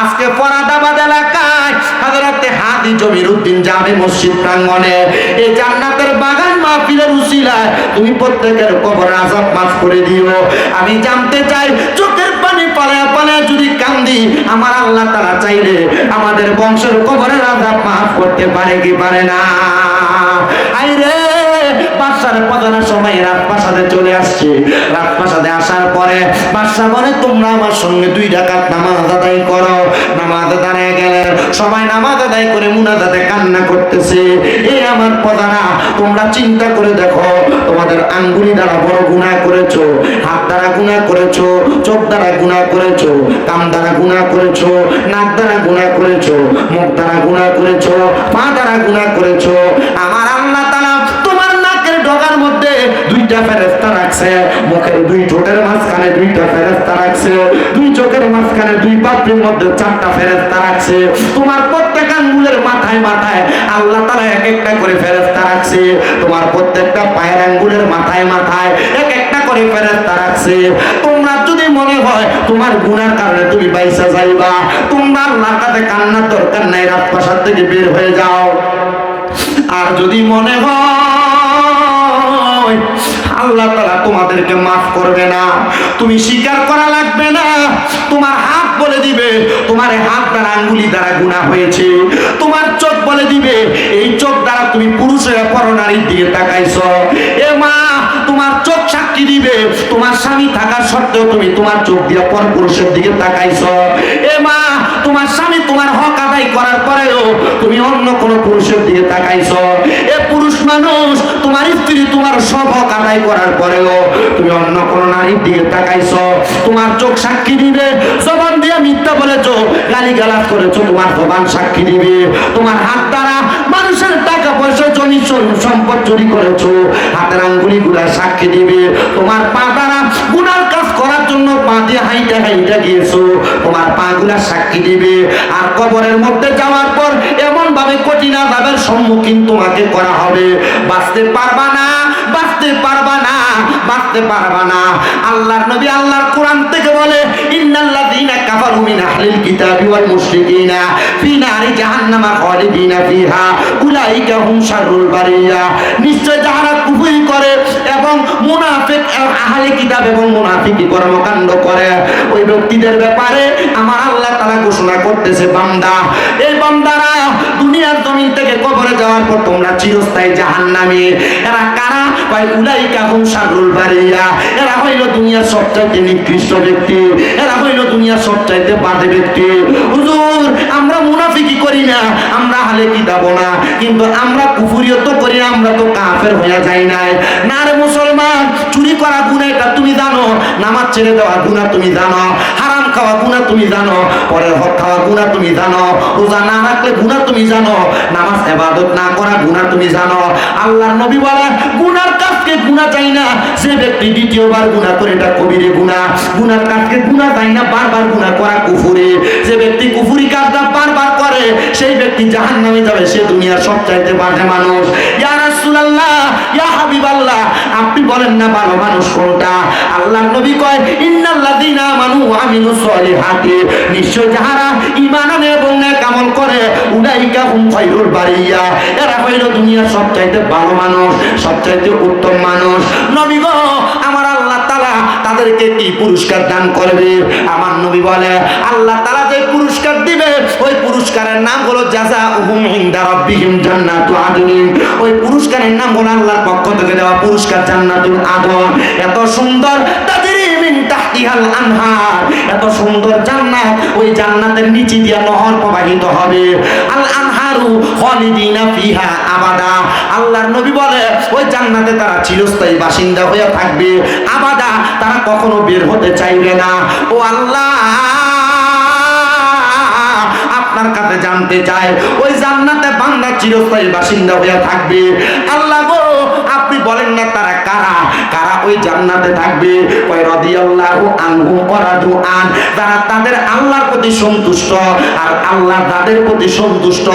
আজকে ফরাদাবাদ এলাকায় হযরতে হাজী জমিরউদ্দিন জামে মসজিদ প্রাঙ্গণে এই জান্নাতের বাগান মাহফিলের উসিলায় তুমি প্রত্যেকের কবর আযাব মাফ করে দিও। আমি জানতে চাই চোখের পানি পালায়া পালায়া যদি কান্দি আমার আল্লাহ তাআলা চাইলে আমাদের বংশের কবরের আযাব মাফ করতে পারে কি পারে না? আইরে বাদশার প্রধানের সময় রাজপ্রাসাদে চলে আসছে। রাজপ্রাসাদে আসার পরে বাদশা বলে তোমরা আমার সঙ্গে 2 রাকাত নামাজ আদায় করো। নামাজ আদায় গেলে সবাই নামাজ আদায় করে মুনাজাতে কান্না করতেছে। এই আমার প্রধানা তোমরা চিন্তা করে দেখো, তোমাদের আঙ্গুলি দ্বারা বড় গুনাহ করেছো, হাত দ্বারা গুনাহ করেছো, চোখ দ্বারা গুনাহ করেছো, কান দ্বারা গুনাহ করেছো, নাক দ্বারা গুনাহ করেছো, মুখ দ্বারা গুনাহ করেছো, পা দ্বারা গুনাহ করেছো। আমার আল্লাহ তাআলা তোমার নাকের ডগার মধ্যে 2টা ফেরেশতা রাখছে, মুখের 2 ঠোঁটের মাঝখানে 2টা ফেরেশতা রাখছে, 2 চোখের মাঝখানে 2 পাপড়ির মধ্যে 4টা ফেরেশতা রাখছে। তোমার প্রত্যেক আঙ্গুলের মাথায় মাথায় আল্লাহ তাআলা এক একটা করে ফেরেশতা রাখছে। তোমার প্রত্যেকটা পায়ের আঙ্গুলের মাথায় মাথায় এক একটা করে ফেরেশতা রাখছে। তোমরা যদি মনে হয় তোমার গুনার কারণে তুমি বাইসা যাইবা, তোমরা আল্লাহর কাছে কান্নার দরকার নাই, রাজপ্রাসাদ থেকে বের হয়ে যাও। আর যদি মনে হয় আল্লাহ তাআলা তোমাদেরকে মাফ করবে না, তুমি স্বীকার করা লাগবে না, তোমার হাত বলে দিবে তোমার হাত দ্বারা আঙ্গুলি দ্বারা গুনাহ হয়েছে, তোমার চোখ বলে দিবে এই চোখ দ্বারা তুমি পুরুষের পরনারীর দিকে তাকাইছো। এ মা তোমার চোখ সাক্ষী দিবে তোমার স্বামী থাকার সত্ত্বেও তুমি তোমার চোখ দিয়ে পর পুরুষের দিকে তাকাইছো। এ মা তোমার স্বামী তোমার হক আদায় করার পরেও তুমি অন্য কোন পুরুষের দিকে তাকাইছো। এ পুরুষ মানুষ তোমার স্ত্রী তোমার সব হক আদায় করার পরেও তুমি অন্য কোন নারীর দিকে তাকাইছো। তোমার চোখ সাক্ষী দিবে, জবান দিয়ে মিথ্যা বলেছো, গালিগালাজ করেছো, তোমার জবান সাক্ষী দিবে। তোমার হাত দ্বারা মানুষের টাকা পয়সা জমি সম্পদ চুরি করেছো, হাতের আঙ্গুলি গুলা সাক্ষী দিবে। তোমার পা দ্বারা গুনার কাজ করার জন্য পা দিয়ে হাইটা হাইটা গিয়েছো, তোমার পা গুলা সাক্ষী দিবে। আর কবরের মধ্যে যাওয়ার পর এমন ভাবে কঠিন আযাবের সম্মুখীন তোমাকে করা হবে, বাঁচতে পারবা না, বাঁচতে পারবা না, বাঁচতে পারবা না। আল্লাহর নবী আল্লাহর কোরআন থেকে বলে ইন্নাল্লাযীনা কাফারু মিন আহলিল কিতাবি ওয়াল মুশরিকিনা ফি নারি জাহান্নামা খালিদিনা ফিহা উলাইকা হুম শাররুল বারিয়া। নিশ্চয় যারা কুফর করে এবং মুনাফিক আহলে কিতাব এবং মুনাফিকি কর্মকাণ্ড করে ওই ব্যক্তিদের ব্যাপারে আমার আল্লাহ তাআলা ঘোষণা করতেছে, বান্দা এই বান্দারা দুনিয়ার জমিন থেকে কবরে যাওয়ার পর তোমরা চিরস্থায়ী জাহান্নামী। এরা কারা? ভাই উলাইকা হুম শাররুল বারিয়া। এরা হইল দুনিয়ার সবচাইতে নিকৃষ্ট ব্যক্তি, এরা হইল দুনিয়ার সবচাইতে বাজে ব্যক্তি। হুজুর আমরা মুনাফিকি করি না, আমরা আহলে কিতাব না, কিন্তু আমরা কুফরিও তো করি না, আমরা তো কাফের হয়ে যাই নাই। না রে মুসলমান, চুরি করা গুনাহ এটা তুমি জানো, নামাজ ছেড়ে দেওয়া গুনাহ তুমি জানো, হারাম খাওয়া গুনাহ তুমি জানো, পরের হক খাওয়া গুনাহ তুমি জানো, রোজা না রাখলে গুনাহ তুমি জানো, নামাজ ইবাদত না করা গুনাহ তুমি জানো। আল্লাহর নবী বলে গুনার কাজকে গুনাহ চাই না, যে ব্যক্তি দ্বিতীয়বার গুনাহ করে এটা কবিরে গুনাহ। গুনার কাজকে গুনাহ চাই না, বারবার গুনাহ করা কুফরি। যে ব্যক্তি কুফরি কাজটা বারবার করে সেই ব্যক্তি জাহান্নামে যাবে, সে দুনিয়ার সবচাইতে বাজে মানুষ। ইয়া রাসূলুল্লাহ, ইয়া হাবিবাল্লাহ, আপনি বলেন না ভালো মানুষ কোনটা? আল্লাহর নবী কয় ইন্নাল্লাযীনা আমানু ওয়া আমিলুস সলিহাতি, নিশ্চয় যারা ঈমান আনে এবং নেক আমল করে উলাইকা হুম খায়রুল বারিয়া। এরা হইল দুনিয়ার সবচাইতে ভালো মানুষ, সবচাইতে উত্তম মানুষ। নবী গো আমার আল্লাহ তাআলা তাদেরকে কি পুরস্কার দান করবে? আমার নবী বলে আল্লাহ তাআলা যে পুরস্কার দিবে ওই পুরস্কারের নাম হলো জাযাউহুম ইনদা রাব্বিহিম জান্নাতু আদনিন। ওই পুরস্কারের নাম হলো আল্লাহর পক্ষ থেকে দেওয়া পুরস্কার জান্নাতুল আদন। এত সুন্দর তাজরি মিন তাহতিহাল আনহার, এত সুন্দর জান্নাত, ওই জান্নাতের নিচে দিয়ে নহর প্রবাহিত হবে। আল আনহারু খালিদিনা ফিহা আবাদা। আল্লাহর নবী বলে ওই জান্নাতে তারা চিরস্থায়ী বাসিন্দা হয়ে থাকবে, আবাদা, তারা কখনো বের হতে চাইবে না। ও আল্লাহ, আপনার কাছে জানতে চাই ওই জান্নাতে বান্দা চিরস্থায়ী বাসিন্দা হয়ে থাকবে। আল্লাহ গো, আপনি বলেন না তারা কারা, কারা ওই জান্নাতে থাকবে? ওই রাদিয়াল্লাহু আনহু ওয়া রাদু আন, যারা তাদের আল্লাহর প্রতি সন্তুষ্ট আর আল্লাহ তাদের প্রতি সন্তুষ্ট,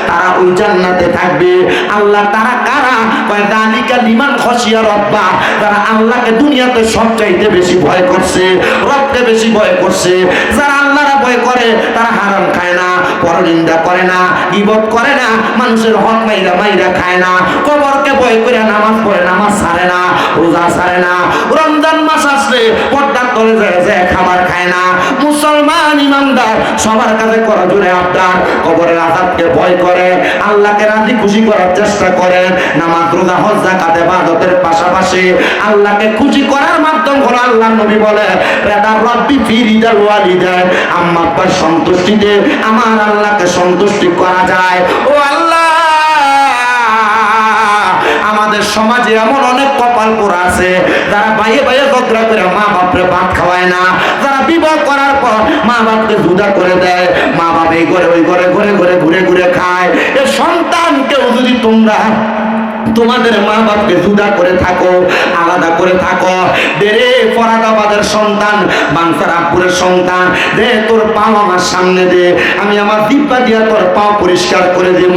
তারা ওই জান্নাতে থাকবে। আল্লাহ তারা কারা? কয় যালিকা লিমান খাশিয়া রাব্বা, যারা আল্লাহকে দুনিয়াতে সবচাইতে বেশি ভয় করছে, রবকে বেশি ভয় করছে। যারা আল্লাহর ভয় করে তারা হারাম খায় না, পরনিন্দা করে না, গীবত করে না, মানুষের হক মাইরা মাইরা খায় না, কবরকে ভয় করে নামাজ পড়ে, নামাজ ছাড়ে না, রোজা ছাড়ে না, রমজান মাস আসলে পর্দার তলে যায় খাবার খায় না। মুসলমান ইমানদার সবার কাছে করা জোরে আবদার, কবরের আযাবকে ভয় করে, আল্লাহকে রাজি খুশি করার চেষ্টা করে, নামাজ রোজা হজ যাকাত ইবাদতের পাশাপাশি আল্লাহকে খুশি করার মাধ্যম হলো আল্লাহর নবী বলে রেদা রব্বি ফি রিদাল ওয়ালিদাইন, আম্মা আব্বার সন্তুষ্টিতে আমার আল্লাহকে সন্তুষ্টি করা যায়। ও আল্লাহ, আমাদের সমাজে এমন অনেক কপাল পোড়া আছে যারা বাইয়ে বাইয়ে ঝগড়া করে মা বাপরে ভাত খাওয়ায় না, যারা বিবাহ করার পর মা বাপকে জুদা করে দেয়, মা বাপ এই ঘরে ওই ঘরে ঘরে ঘরে ঘুরে ঘুরে খায়। এ সন্তানকেও যদি তোমরা তোমাদের মা বাপকে জুদা করে থাকো, আলাদা করে থাকো, দেরে ফরাদাবাদের সন্তান, বাংসারাপুরের সন্তান, দে তোর পাও আমার সামনে দে, আমি আমার দিব্যা দিয়া তোর পাও পরিষ্কার করে দেব।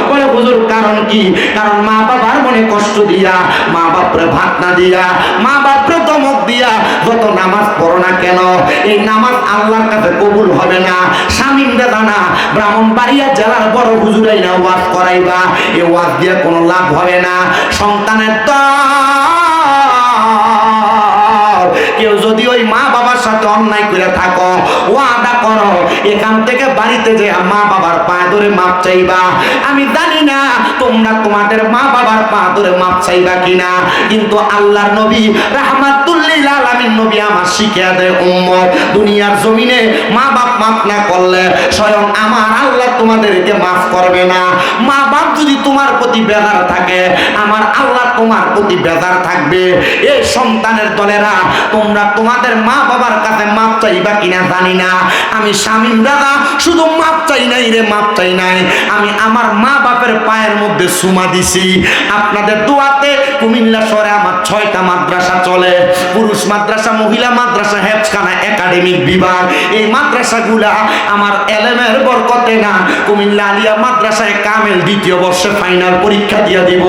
বলে হুজুর কারণ কি? কারণ মা বাবার মনে কষ্ট দিয়া, মা বাপরে ভাত না দিয়া, মা বাপরে ধমক দিয়া যত নামাজ পড়ো না কেন, এই নামাজ আল্লাহর কাছে কবুল হবে না। স্বামী দাদা ব্রাহ্মণবাড়িয়া জেলার বড় হুজুরাই না ওয়াজ করাইবা, এই ওয়াজ দিয়ে কোনো লাভ হবে না। সন্তানের কেউ যদি ওই মা বাবার সাথে অন্যায় করে থাকো, ওয়াদা করো এখান থেকে বাড়িতে যে মা বাবার পা ধরে মাপ চাইবা। আমি জানি না তোমরা তোমাদের মা বাবার পা ধরে মাপ চাইবা কিনা, কিন্তু আল্লাহর নবী রাহমাতুল লিল আলামিন নবী আমার শিখিয়ে দেয় উম্মত, দুনিয়ার জমিনে মা বাপ মাফ না করলে স্বয়ং আমার আল্লাহ তোমাদেরকে মাফ করবে না। মা বাপ যদি তোমার প্রতি বেজার থাকে, আমার আল্লাহ তোমার প্রতি বেজার থাকবে। এই সন্তানের দলেরা, তোমরা তোমাদের মা বাবার কাছে মাপ চাইবা কিনা জানি না। আমি শামীম দাদা শুধু মাপ চাই নাই রে, মাপ চাই নাই, আমি আমার মা বাপের পায়ের মধ্যে সুমা দিছি। আপনাদের দোয়াতে কুমিল্লা শহরে আমার 6টা মাদ্রাসা চলে, পুরুষ মাদ্রাসা, মহিলা মাদ্রাসা, হেফজখানা, একাডেমিক বিভাগ। এই মাদ্রাসাগুলা আমার এলেমের বরকতে না, কুমিল্লা আলিয়া মাদ্রাসায় কামেল 2য় বর্ষে ফাইনাল পরীক্ষা দিয়ে দিব।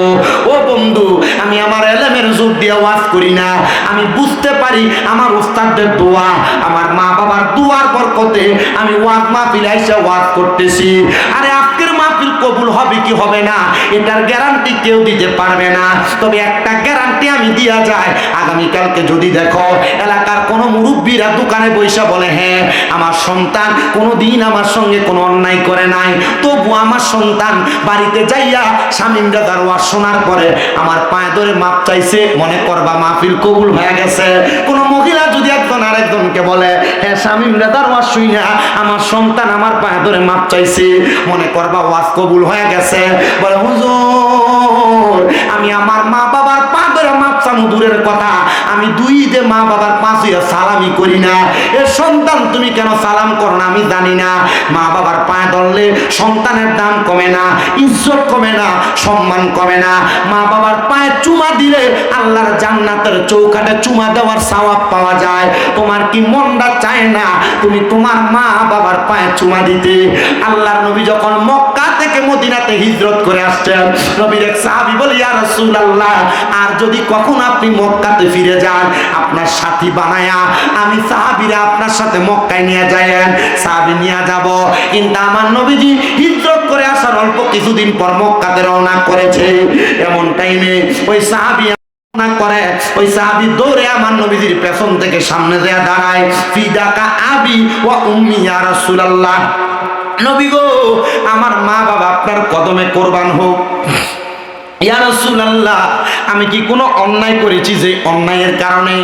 ও বন্ধু, আমি আমার এলেমের জোর দিয়ে ওয়াজ করি না, আমি বুঝতে পারি আমার ওস্তাদদের দোয়া, আমার মা বাবার দোয়ার বরকতে আমি ওয়াজ মাহফিলে এসে ওয়াজ করতেছি। আরে আজকের মাহফিল কবুল হবে কি হবে না এটার গ্যারান্টি কেউ দিতে পারবে না, তবে একটা গ্যারান্টি আমি দিয়া যায়, আগামীকালকে যদি দেখো এলাকার কোনো মুরব্বীরা দোকানে বৈশা বলে হ্যাঁ আমার সন্তান কোনোদিন আমার সঙ্গে কোনো অন্যায় করে নাই, তবু আমার সন্তান বাড়িতে যাইয়া শামীম দাদার ওয়াজ শোনার পরে আমার পায়ে ধরে মাপ চাইছে, মনে করবা মাহফিল কবুল হয়ে গেছে। কোন মহিলা যদি একজন আরেকজনকে বলে হ্যাঁ শামীম দাদার ওয়াজ শুইনা আমার সন্তান আমার পায়ে ধরে মাপ চাইছে, মনে করবা ওয়াজ কবুল হয়ে গেছে। বলে হুজুর আমি আমার মা বাবার পা ধরে মাপ চামু দূরের কথা, আমি 2 ঈদে মা বাবার পা ছুঁয়ে সালামি করি না। এ সন্তান তুমি কেন সালাম করো না আমি জানি না। মা বাবার পায়ে ধরলে সন্তানের দাম কমে না, ইজ্জত কমে না, সম্মান কমে না। মা বাবার পায়ে চুমা দিলে আল্লাহর জান্নাতের চৌকাঠে চুমা দেওয়ার সওয়াব পাওয়া যায়। তোমার কি মনটা চায় না তুমি তোমার মা বাবার পায়ে চুমা দিতে? আল্লাহর নবী যখন মক্কা থেকে মদিনাতে হিজরত করে আসছেন, নবীর এক সাহাবী বলে ইয়া রাসূলুল্লাহ, আর যদি কখন আপনি মক্কাতে ফিরে যান আপনার সাথী বানায়া আমি সাহাবীরা আপনার সাথে মক্কায় নিয়ে যায়েন। সাহাবী নিয়ে যাব, কিন্তু আমার নবীজি হিজরত করে আসার অল্প কিছুদিন পর মক্কাতে রওনা করেছে। এমন টাইমে ওই সাহাবী করে, ওই সাহাবী দৌড়ে আমার নবীজির পেছন থেকে সামনে দিয়ে দাঁড়ায়, ফিদাকা আবি ওয়া উম্মি ইয়া রাসূলুল্লাহ, নবী গো, আমার মা বাবা আপনার কদমে কোরবান হোক। ইয়া রাসূলুল্লাহ, আমি কি কোনো অন্যায় করেছি যে অন্যায়ের কারণে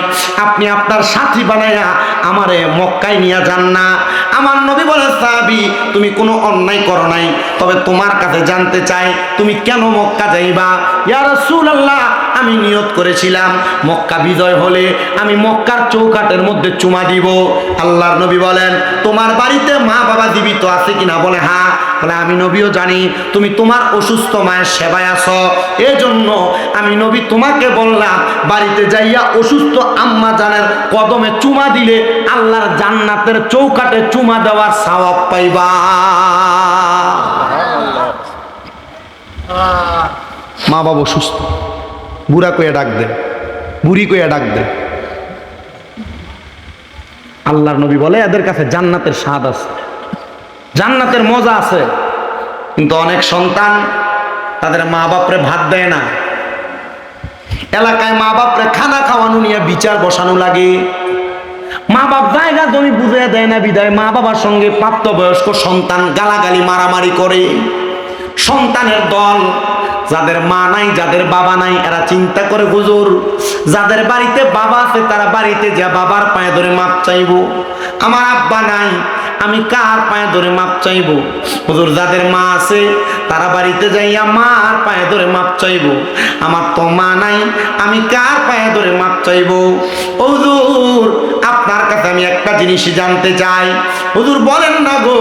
আপনি আপনার সাথী বানায়া আমারে মক্কায় নিয়ে যান না? আমার নবী বলে, সাহাবী, তুমি কোনো অন্যায় করো নাই, তবে তোমার কাছে জানতে চাই তুমি কেন মক্কা যাইবা? ইয়া রাসূলুল্লাহ, আমি নিয়ত করেছিলাম মক্কা বিজয় হলে আমি মক্কার চৌকাঠের মধ্যে চুমা দিব। আল্লাহর নবী বলেন, তোমার বাড়িতে মা বাবা জীবিত আছে কিনা? বলে হ্যাঁ। বলে, আমি নবীও জানি তুমি তোমার অসুস্থ মায়ের সেবায় আছো, এজন্য আমি নবী তোমাকে বললাম বাড়িতে যাইয়া অসুস্থ আম্মা জানের কদমে চুমা দিলে আল্লাহর জান্নাতের চৌকাঠে চুমা দেওয়ার সওয়াব পাইবা।
মা বাবা সুস্থ, বুড়া কইয়া ডাক দে, বুড়ি কইয়া ডাক দে।
আল্লাহর নবী বলে, এদের কাছে জান্নাতের স্বাদ আছে, জান্নাতের মজা আছে। কিন্তু অনেক সন্তান তাদের মা বাপরে ভাত দেয় না। এলাকায় মা বাপরে খানা খাওয়ানো নিয়ে বিচার বসানো লাগে। মা বাপ জায়গা জমি বুঝে দেয় না বিদায় মা বাবার সঙ্গে প্রাপ্তবয়স্ক সন্তান গালাগালি মারামারি করে। সন্তানের দল, যাদের মা নাই যাদের বাবা নাই এরা চিন্তা করে, হুজুর যাদের বাড়িতে বাবা আছে তারা বাড়িতে যা বাবার পায়ে ধরে মাপ চাইবো। আমার আব্বা নাই, আমি কার পায়ে ধরে মাপ চাইবো? হুজুর যাদের মা আছে তারা বাড়িতে যাইয়া মার পায়ে ধরে মাপ চাইবো। আমার তো মা নাই, আমি কার পায়ে ধরে মাপ চাইবো? হুজুর আপনার কাছে আমি একটা জিনিসই জানতে চাই, হুজুর বলেন না গো,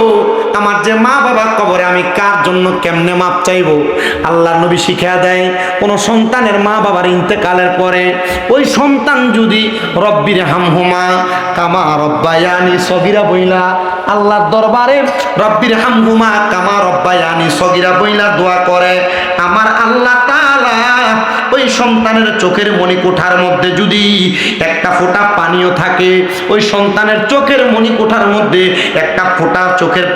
আমার যে মা বাবার কবরে আমি কার জন্য কেমনে মাপ চাইবো? আল্লাহর নবী শিখিয়ে দেয়, কোন সন্তানের মা বাবার ইন্তেকালের পরে ওই সন্তান যদি রব্বির হামহুমা কামা রব্বায়ানি সগীরা বইলা আল্লাহর দরবারে রব্বির হামহুমা কামা রব্বায়ানি সগীরা বইলা দোয়া করে, আমার আল্লাহ তাআলা ওই সন্তানের চোখের মণিকোঠার মধ্যে যদি একটা ফোঁটা পানিও থাকে, ওই সন্তানের চোখের মণিকোঠার মধ্যে একটা ফোঁটা চোখের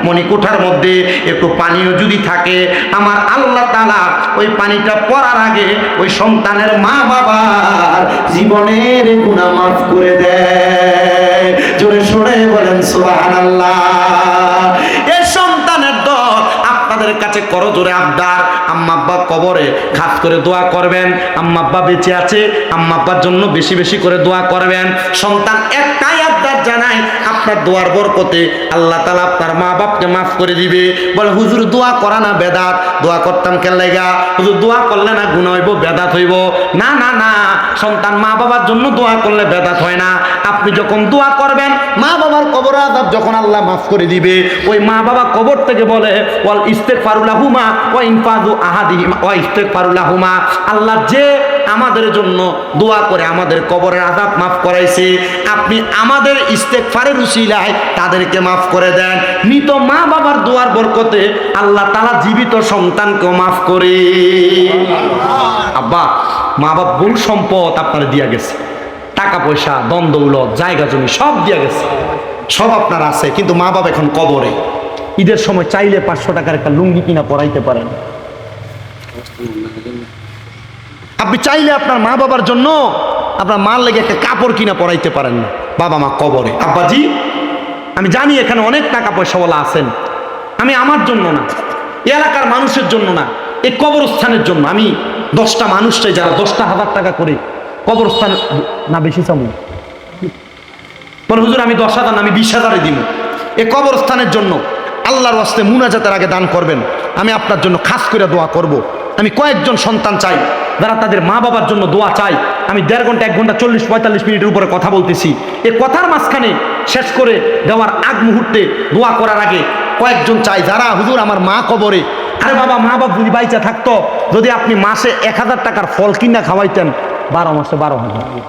মণিকোঠার মধ্যে একটু পানিও যদি থাকে, আমার আল্লাহ তাআলা ওই পানিটা পড়ার আগে ওই সন্তানের মা বাবার জীবনের গুনাহ মাফ করে দেয়। জোরে সরে বলেন সুবহানাল্লাহ। এই সন্তানের দল আপনাদের কাছে করো জোরে আবদার, আম্মা আব্বা কবরে খাস করে দোয়া করবেন। আম্মা আব্বা বেঁচে আছে, আম্মা আব্বার জন্য বেশি বেশি করে দোয়া করবেন। সন্তান একটাই আবদার জানাই, আপনার দোয়ার বরকতে আল্লাহ তাআলা আপনার মা বাপকে মাফ করে দিবে। বলে হুজুর দোয়া করা না বেদাত, দোয়া করতাম কেন লাগা? হুজুর দোয়া করলে না গুনাহ হইব, বেদাত হইব। না না না, সন্তান মা বাবার জন্য দোয়া করলে বেদাত হয় না। আপনি যখন দোয়া করবেন মা বাবার কবর আযাব যখন আল্লাহ মাফ করে দিবে, ওই মা বাবা কবর থেকে বলে ওয়াল ইস্তিগফারু লাহুমা ওয়া ইনফাযু আহাদিহিমা ওয়া ইস্তিগফারু লাহুমা, আল্লাহ যে আমাদের জন্য দোয়া করে আমাদের কবরের আযাব মাফ করাইছে, আপনি আমাদের ইস্তিগফারের উসিলায় তাদেরকে মাফ করে দেন। মৃত মা বাবার দোয়ার বরকতে আল্লাহ তাআলা জীবিত সন্তানকেও মাফ করে। আব্বা মা বাপ বহু সম্পদ আপনারা দিয়া গেছে, টাকা পয়সা দন দৌলত জায়গা জমি সব দিয়া গেছে, সব আপনার আছে, কিন্তু মা বাবা এখন কবরে। ঈদের সময় চাইলে 500 টাকার একটা লুঙ্গি কিনা পরাইতে পারেন। আপনি চাইলে আপনার মা বাবার জন্য আপনার মার লেগে একটা কাপড় কিনা পরাইতে পারেন না, বাবা মা কবরে। আব্বাজি আমি জানি এখানে অনেক টাকা পয়সাওয়ালা আছেন, আমি আমার জন্য না, এলাকার মানুষের জন্য না, এই কবরস্থানের জন্য আমি 10টা মানুষ চাই যারা 10,000 টাকা করে কবরস্থান না বেশি চাবো। বলে হুজুর আমি 10,000 না, আমি 20,000 দিব। এই কবরস্থানের জন্য আল্লাহর ওয়াস্তে মুনাজাতের আগে দান করবেন, আমি আপনার জন্য খাস করে দোয়া করব। আমি কয়েকজন সন্তান চাই যারা তাদের মা বাবার জন্য দোয়া চাই। আমি 1.5 ঘন্টা 1 ঘন্টা 40-45 মিনিটের উপরে কথা বলতেছি। এই কথার মাঝখানে শেষ করে দেওয়ার আগ মুহূর্তে দোয়া করার আগে কয়েকজন চাই যারা হুজুর আমার মা কবরে। আরে বাবা মা বাপ যদি বাইচা থাকতো, যদি আপনি মাসে 1000 টাকার ফল কিনা খাওয়াইতেন, 12 মাসে 12,000।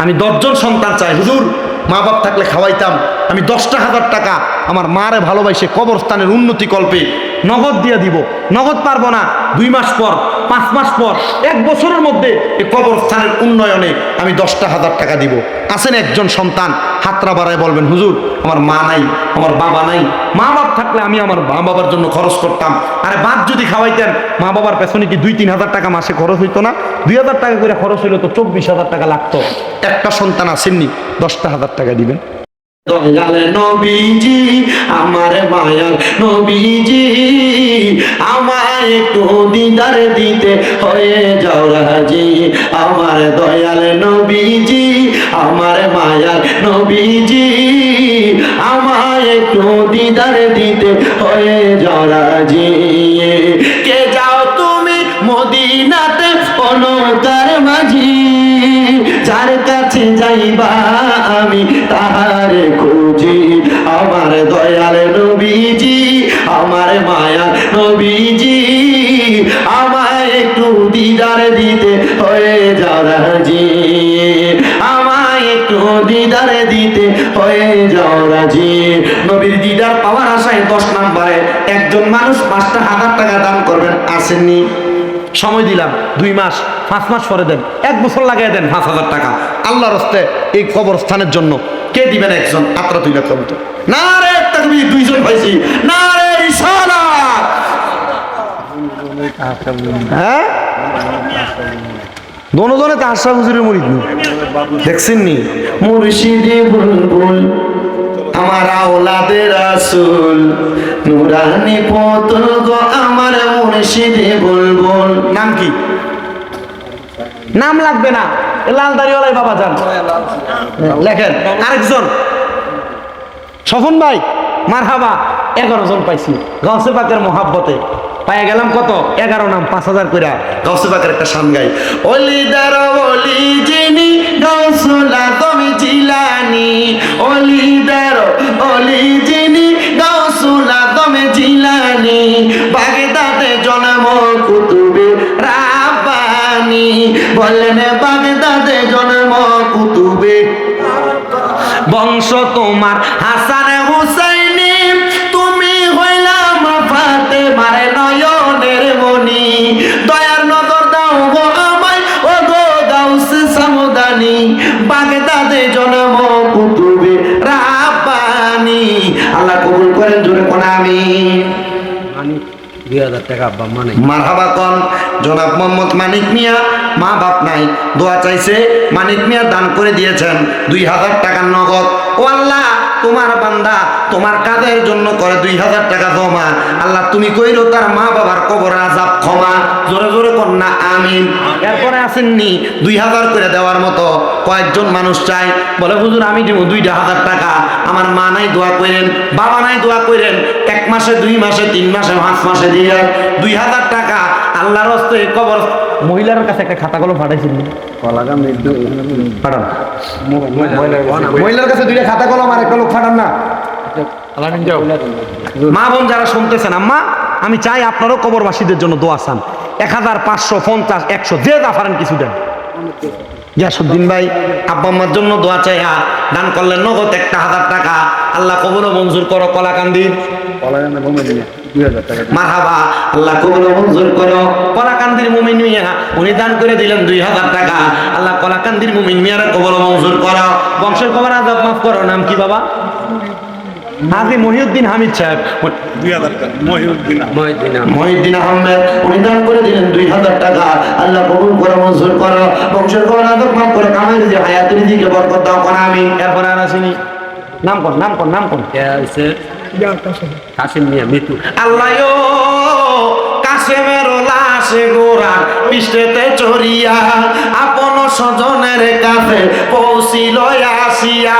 আমি 10 জন সন্তান চাই হুজুর মা বাপ থাকলে খাওয়াইতাম। আমি 10,000 টাকা আমার মারে ভালোবাসে কবরস্থানের উন্নতি কল্পে নগদ দিয়ে দিব। নগদ পারবো না, 2 মাস পর, 5 মাস পর, 1 বছরের মধ্যে এই কবরস্থানের উন্নয়নে আমি 10,000 টাকা দিব। আছেন একজন সন্তান হাতরা বাড়ায় বলবেন হুজুর আমার মা নাই, আমার বাবা নাই। মা বাপ থাকলে আমি আমার মা বাবার জন্য খরচ করতাম। আরে বাপ যদি খাওয়াইতেন, মা বাবার পেছনে কি 2-3 হাজার টাকা মাসে খরচ হইতো না? 2,000 টাকা করে খরচ হইলো তো 24,000 টাকা লাগতো। একটা সন্তান আসেননি, 10,000 টাকা দিবেন।
দয়াল নবীজি আমার মায়ার নবীজি আমায় একটু দিদার দিতে হয়ে যাও রাজি আমার দয়াল নবীজি আমার মায়ার নবীজি আমায় একটু দিদার দিতে হয়ে যাও রাজি কে যাও তুমি মদিনাতে অনকার মাঝি যার কাছে যাইবা আমি তাহার খুঁজি আমার দয়াল নবীজি আমার মায়া নবীজি আমায় একটু দিদার দিতে হয়ে যাও রাজি আমায় একটু দিদার দিতে হয়ে যাও রাজি নবীর দিদার পাওয়ার আশায় 10 নম্বরে একজন মানুষ 5,000 টাকা দান করবেন আসেননি
সময় দিলাম 2 মাস 5 মাস পরে দেন 1 বছর লাগিয়ে দেন 5,000 টাকা আল্লাহর হস্তে এই কবরস্থানের জন্য।
কে দিবেন? একজন আত্রা 2 লাখ কমতো না রে তাকবীর, 2 জন পাইছি না রে রিসালাত।
হ্যাঁ দোনোজনে তো আশরাফ হুজুরের মুরিদ নি দেখছেন নি?
মুর্শিদে বুলবুল আমার আওলাদে রাসূল নুরানি পুতুল গো আমার মুর্শিদে বুলবুল।
নাম কি? নাম লাগবে না, এ লাল দাড়িওয়ালাই বাবা যান লেখেন। আরেকজন স্বপন ভাই মারহাবা, 11 জন পাইছি গাউসে পাকের মহাব্বতে পাইয়া গেলাম কত? 11 নাম 5,000 কইরা।
গাউসে পাকের একটা শান গাই, অলিদার অলি যিনি গাউসুল আজম জিলানী, অলিদার অলি যিনি গাউসুল আজম জিলানী, বাগদাদে জন্ম কুতুবে রাব্বানী। বললেন বাগদাদে জন্ম কুতুবে, বংশ তোমার হাসান হুসাইনি, তুমি হইলাম ফাতেমার নয়নের মনি। দয়ার নজর দাও গো আমায় ও গো গাউস সামদানি, বাগদাদে জন্ম কুতুবে রাব্বানী। আল্লাহ কবুল করেন, জোরে কোন আমিন।
2,000 টাকা আব্বা মানে
মারহাবা কোন জনাব মোহাম্মদ মানিক মিয়া, মা বাপ নাই, দোয়া চাইছে, মানিক মিয়া দান করে দিয়েছেন 2,000 টাকা নগদ। ও আল্লাহ, তোমার বান্দা তোমার কাজের জন্য করে 2,000 টাকা জমা। আল্লাহ তুমি কইরো তার মা বাবার কবর আযাব ক্ষমা, জোরে জোরে কন্যা আমিন। এরপরে আসেননি 2,000 করে দেওয়ার মতো কয়েকজন মানুষ চাই, বলে হুজুর আমি দিব 2,000 টাকা, আমার মা নাই দোয়া করেন, বাবা নাই দোয়া করেন, 1 মাসে 2 মাসে 3 মাসে 5 মাসে দিয়ে 2,000 টাকা আল্লাহর হস্তে কবর।
মহিলার কাছে একটা খাতা কলম পাঠাইছিল, পাঠান মহিলার কাছে 2টা খাতা কলম আর একটা লোক পাঠান না। মা বোন যারা শুনতেছেন, আম্মা আমি চাই আপনারও কবরবাসীদের জন্য দোয়া চান। 1,000 550 100 যে যা পারেন কিছু দেন।
গিয়াসউদ্দিন ভাই আব্বা আম্মার জন্য দোয়া চাই, দান করলেন নগদ 1,000 টাকা। আল্লাহ কবুল ও মঞ্জুর করো। কলাকান্দির মারহাবা, আল্লাহ কবুল ও মঞ্জুর করো। কলাকান্দির মুমিন মিয়া উনি দান করে দিলেন 2,000 টাকা। আল্লাহ কলাকান্দির মুমিন মিয়ার কবুল ও মঞ্জুর করো। বংশের কবর আযাব মাফ করো। নাম কি বাবা? হাজী মহিউদ্দিন হামিদ সাহেব,
2,000 টাকা
মহিউদ্দিন আহমেদ উনি দান করে দিলেন 2,000 টাকা। আল্লাহ কবুল করো, মঞ্জুর করো, বংশের কবর আযাব মাফ করো, কামাইয়ের যে হায়াতের দিকে বরকত দাও। কোন আমিন।
এরপরে আর আসেনি। নাম কোন নাম কোন নাম কোন?
কাশিম মিয়া মৃত্যু
আল্লাহ কাশেমের লাশে গোরা পৃষ্ঠেতে চড়িয়া আপন স্বজনের কাছে পৌঁছিল আসিয়া।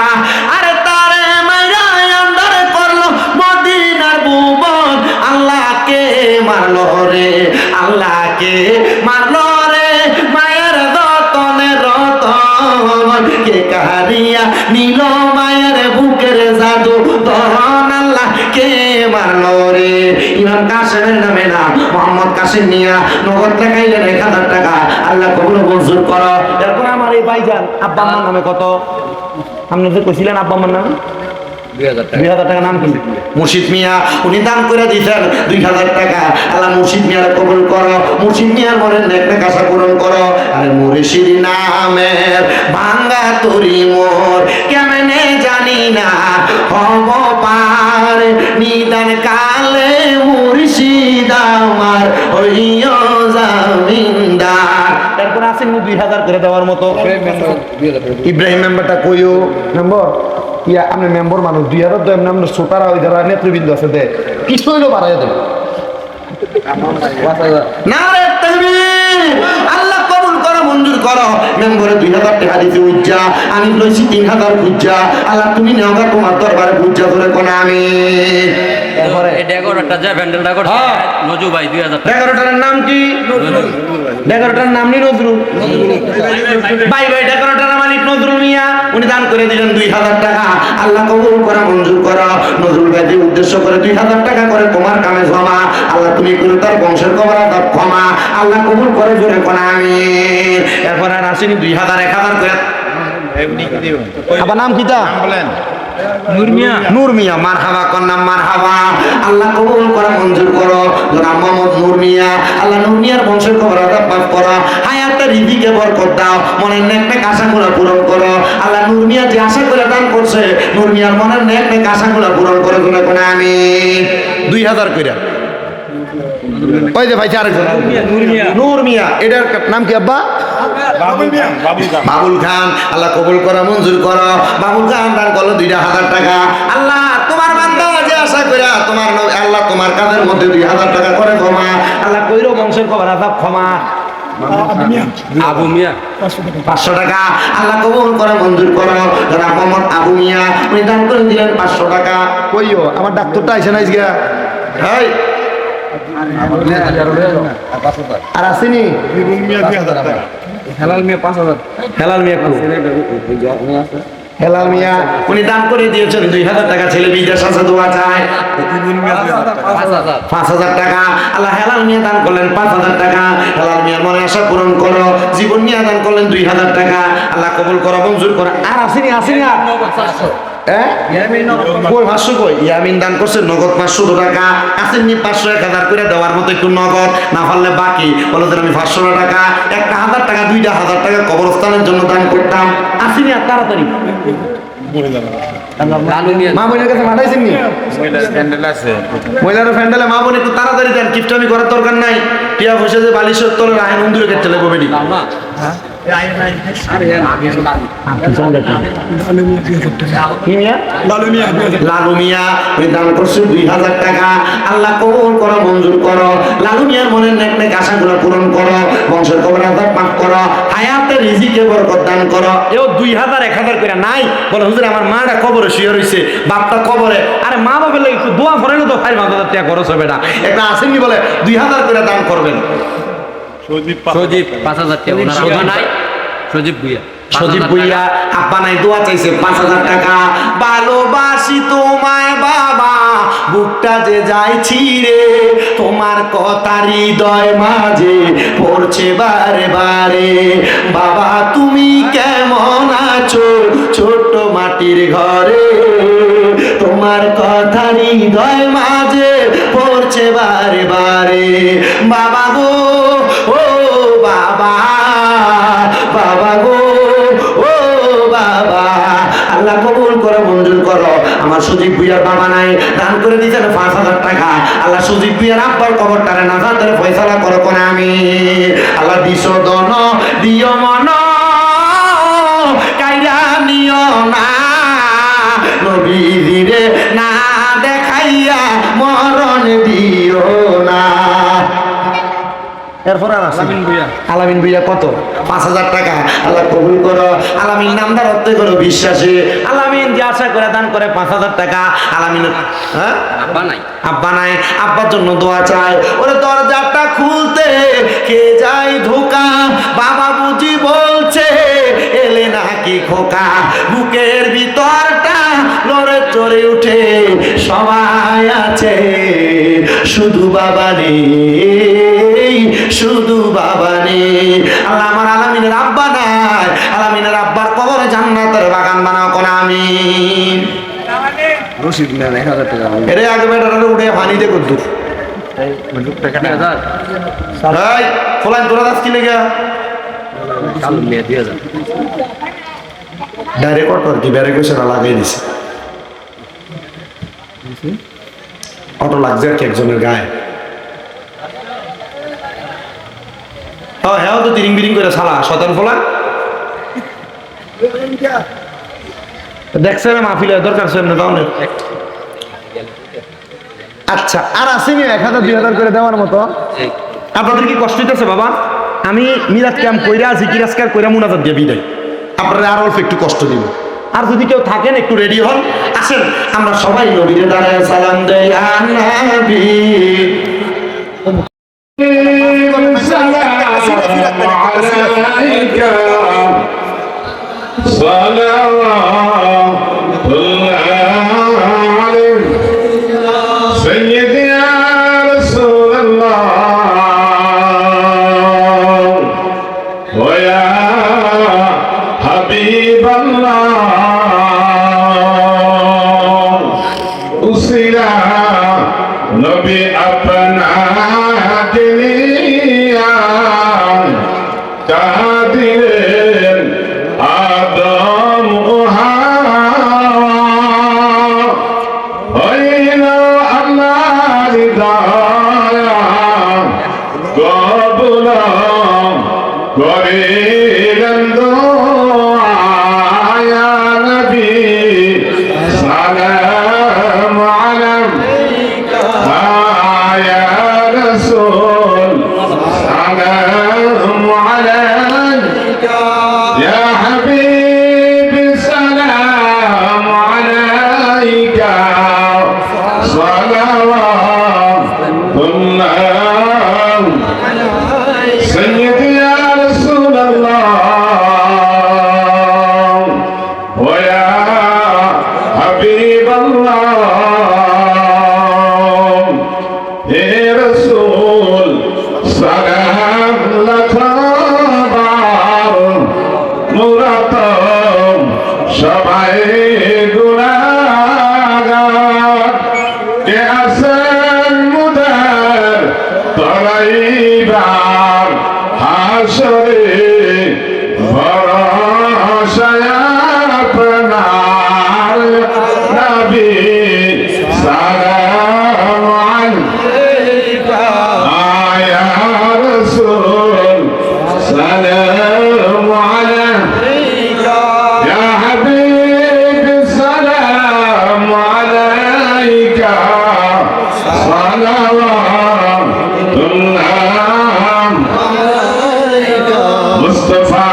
আরে তারে মাইরা আন্দার করলো মদিনার ভুবন। আল্লাহকে মারলো রে, আল্লাহকে মারলো রে, মায়ের যতনে রতন কে কাহারিয়া নিল মায়ের বুকের জাদু ধন। আল্লাহ কে মারলো রে। ইমাম কাসেমের নামে না, মোহাম্মদ কাসেম মিয়া নগদ টাকাইলেন 1,000 টাকা। আল্লাহ কবুল ও মঞ্জুর করো।
এরপরে আমার এই ভাইজান আব্বা আম্মার নামে কত? আপনি যে কইছিলেন আব্বা আম্মার নামে 2,000 টাকা। নাম কি?
মুর্শিদ মিয়া উনি দান করে দিয়েছেন 2,000 টাকা। আল্লাহ মুর্শিদ মিয়ার কবুল করো, মুর্শিদ মিয়ার মনের নেক আশা পূরণ করো। আরে মুর্শিদ নামের ভাঙ্গা তরি মোর কেমনে জানি না হব পার। নিদান কালে মুর্শিদ আমার হইও জামিনদার।
এরপরে আসেন 2,000 করে দেওয়ার মতো। ইব্রাহিম মেম্বারটা কইও নম্বর ইয়া আপনি মেম্বার মানুষ 2000 দেন আপনি ছোটারা ওই যারা নেতৃবৃন্দ আছে দে কিছু হইলো বাড়াইয়া দেবে
নারে তাকবীর আল্লাহ কবুল করো মঞ্জুর করো মেম্বরে 2000 টাকা দিতে উজ্জা আমি লইছি 3000 উজ্জা আল্লাহ তুমি নেওগা তোমার দরবারে উজ্জা করে কোন আমি
তারপরে
এই ডেকোরেটরটা যে প্যান্ডেলটা করছে
হ্যাঁ।
নজু ভাই 2000 টাকা
ডেকোরেটরের নাম কি ডেকোরেটরের নাম নি নজরুল ভাই ভাই ডেকোরেটরের মালিক নজরুল মিয়া
উনি দান করে দিলেন 2000 টাকা আল্লাহ কবুল করা মঞ্জুর করো নজরুল ভাইকে উদ্দেশ্য করে 2000 টাকা করে তোমার কামে জমা আল্লাহ তুমি করে তার বংশের কবরা দাও ক্ষমা আল্লাহ কবুল করে জোরে কোন আমি এরপর আর আসেনি 2000 1000 করে
আবার নাম কিতা
নূর মিয়া মারহাবা কন্নাম মারহাবা আল্লাহ কবুল করা মঞ্জুর করো জনাব মোহাম্মদ নূর মিয়া আল্লাহ নূর মিয়ার বংশের কবর আযাব মাফ করো হায়াতে রিজিকে বরকত দাও মনের নেক নেক আশাগুলো পূরণ করো আল্লাহ নূর মিয়া যে আশা করে দান করছে নূর মিয়ার মনের নেক নেক আশাগুলো পূরণ করে জোরে কোন আমি 2000 কইরা ওই যে ভাই আরেকজন নূর মিয়া এটার নাম কি আব্বা বাবুল খান আল্লাহ কবুল করা মঞ্জুর করো বাবুল খান দান করলো 2000 টাকা আল্লাহ তোমার বান্দা যে আশা কইরা তোমার আল্লাহ তোমার কাজের মধ্যে 2000 টাকা করে ক্ষমা
আল্লাহ কইরো বংশের খবর আদাব ক্ষমা
আবু মিয়া
500 টাকা আল্লাহ কবুল করা মঞ্জুর করো জনাব মোহাম্মদ আবু মিয়া উনি দান করে দিলেন 500 টাকা
কইও আমার ডাক্তারটা আইছে না আজকে
এই
আর আসেনি
হেলাল মিয়া 5000
হেলাল মিয়া কো হেলাল মিয়া
উনি দান করে দিয়েছেন 2000 টাকা ছেলে বিদেশ আছে দোয়া চায় 5000 টাকা আল্লাহ হেলাল মিয়া দান করলেন 5000 টাকা হেলাল মিয়ার মনে আশা পূরণ করো জীবন নিয়ে দান করলেন 2000 টাকা আল্লাহ কবুল করো মঞ্জুর করো
আর আসেনি আসেনি আর
কই 500 কই ইয়ামিন দান করছে নগদ 500 টাকা আসেননি 500 1000 করে দেওয়ার মতো একটু নগদ না পারলে বাকি বলো যে আমি 500 টাকা 1000 টাকা 2000 টাকা কবরস্থানের জন্য দান করতাম
আসেনি আর তাড়াতাড়ি
লালু মিয়া
মা বোনের কাছে পাঠাইছেন নি মহিলার ফ্যান্ডেলে মা বোন একটু তাড়াতাড়ি দেন কিপটামি করার দরকার নাই টিয়া বসে যে বালিশের তলে রাহেন উন্দুরে কেটে লেগো বেডি
না
লালু মিয়া ওই দান করছে 2000 টাকা আল্লাহ কবুল করো মঞ্জুর করো লালু মিয়ার মনের নেক নেক আশাগুলো পূরণ করো বংশের কবর আযাব মাফ করো হায়াতে রিজিকে বরকত দান করো
এও 2000 1000 করে নাই বলে হুজুর আমার মাটা কবরে শুয়ে রইছে বাপটা কবরে আরে মা বাবার লাগি একটু দোয়া করে না তো 5000 টাকা খরচ হবে না
একটা আসেননি বলে 2000 করে দান করবেন
সজীব 5000 টাকা ওনার আব্বা নাই সজীব ভুইয়া
সজীব ভুইয়া আব্বা নাই দোয়া চাইছে 5000 টাকা ভালোবাসি তোমায় বাবা বুকটা যে যায় ছিঁড়ে তোমার কথা হৃদয় মাঝে পড়ছে বারে বারে বাবা তুমি কেমন আছো ছোট্ট মাটির ঘরে তোমার কথা হৃদয় মাঝে পড়ছে বারে বারে বাবা গো ও বাবা বাবা গো ও বাবা আল্লাহ কবুল করো মঞ্জুর করো আমার সুদীপ ভুইয়ার বাবা নাই দান করে দিয়েছেন 5000 টাকা আল্লাহ সুদীপ ভুইয়ার আব্বার কবরটারে না জানতে ফয়সালা করো কোন আমি আল্লাহ দিশো দন দিও মন কাইরা নিও না নবীজিরে না দেখাইয়া মরণ দিও না
এরপর আর আছে
আলামিন ভুইয়া কত 5000 টাকা আল্লাহ কবুল করো আলামিন নামদার অর্থ করো বিশ্বাসী
আলামিন যে আশা করে দান করে 5000 টাকা
আলামিন হ্যাঁ
আব্বা নাই
আব্বা নাই আব্বার জন্য দোয়া চাই ওরে দরজাটা খুলতে কে যায় ধোকা বাবা বুঝি বলছে এলে নাকি খোকা বুকের ভিতরটা লড়ে চড়ে উঠে সবাই আছে শুধু বাবা নেই শুধু বাবা নেই আল্লাহ আমার আলামিনের আব্বা নাই আলামিনের আব্বার কবরে জান্নাতের বাগান বানাও কোন আমিন
রশিদ না 1000 টাকা
এরে আগে বেটারে উঠে পানিতে কদ্দুর ভাই ফলাইন তোরা দাস কি লেগা
লালু মিয়া 2000
ডাইরেক্ট অটো কি ব্যারেকেশন লাগাই দিছে অটো লাগছে আর কি একজনের গায়ে হ্যাঁ তো তিরিং বিরিং করে সালা শতান ফলা
দেখছেন মাহফিলে দরকার ছিল না তাহলে। আচ্ছা, আর আসেনি 1000 2000 করে দেওয়ার মতো? আপনাদের কি কষ্ট হইতেছে বাবা? আমি মিরাজ ক্যাম্প কইরা জিকির আজকার কইরা মুনাজাত দিয়ে বিদায়, আপনারা আর অল্প একটু কষ্ট দিব। আর যদি কেউ থাকেন একটু রেডি হন, আসেন আমরা সবাই নবীর দাঁড়ায় সালাম দেই। নবী
नबी अपना दिलिया कादिर आदम हईना अल्लाह दाया कबुला करें दो आया नबी सलाम अलैका या रसूल सलाम अलैका या हबीब सलाम अलैका सलावतुल्लाह सय्यदी या रसूल अल्लाह व या हबीब अल्लाह हे रसूल सलाम लखबार मुरातम सबाई गुनाहगार के असन मुदर तराइबार हाशरे भरोसाया अपनार नबी सलाम अलैका या रसूल सलाम अलैका या हबीब सलाम अलैका सलावतुल्लाह मुस्तफा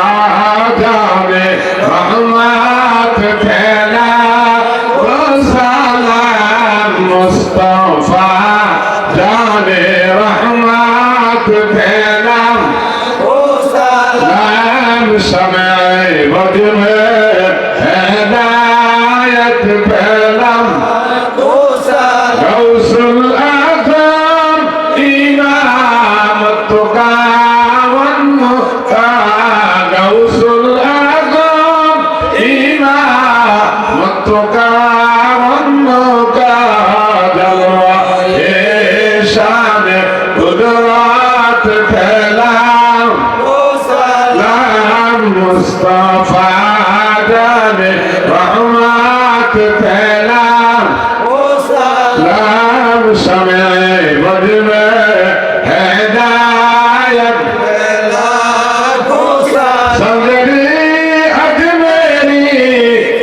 जाने रहमत फैला वो सलाम मुस्तफा जाने रहमत फैला वो सलाम समय वज में हिदायत फैला वो सलाम गौसुल आज़म इमाम तुका गौसुल आज़म इमाम तुका जलवा ये शान कुदरत फैला सलाम मुस्तफा जाने रहमत फैला सलाम समय वज में हिदायत सजरी अजमेरी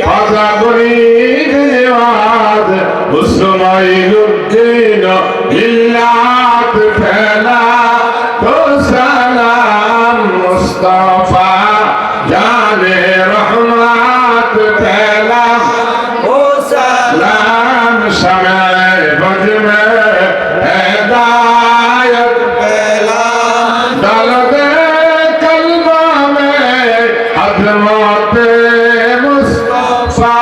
खाजा गुरीद निवाज हुस्न-ए-उद्दीन मिल्लत फैला तो सलाम मुस्तफा जाने रहमत फैला ओ सलाम समय वज में हिदायत फैला दर्द कल्बा में अज़मत मुस्तफा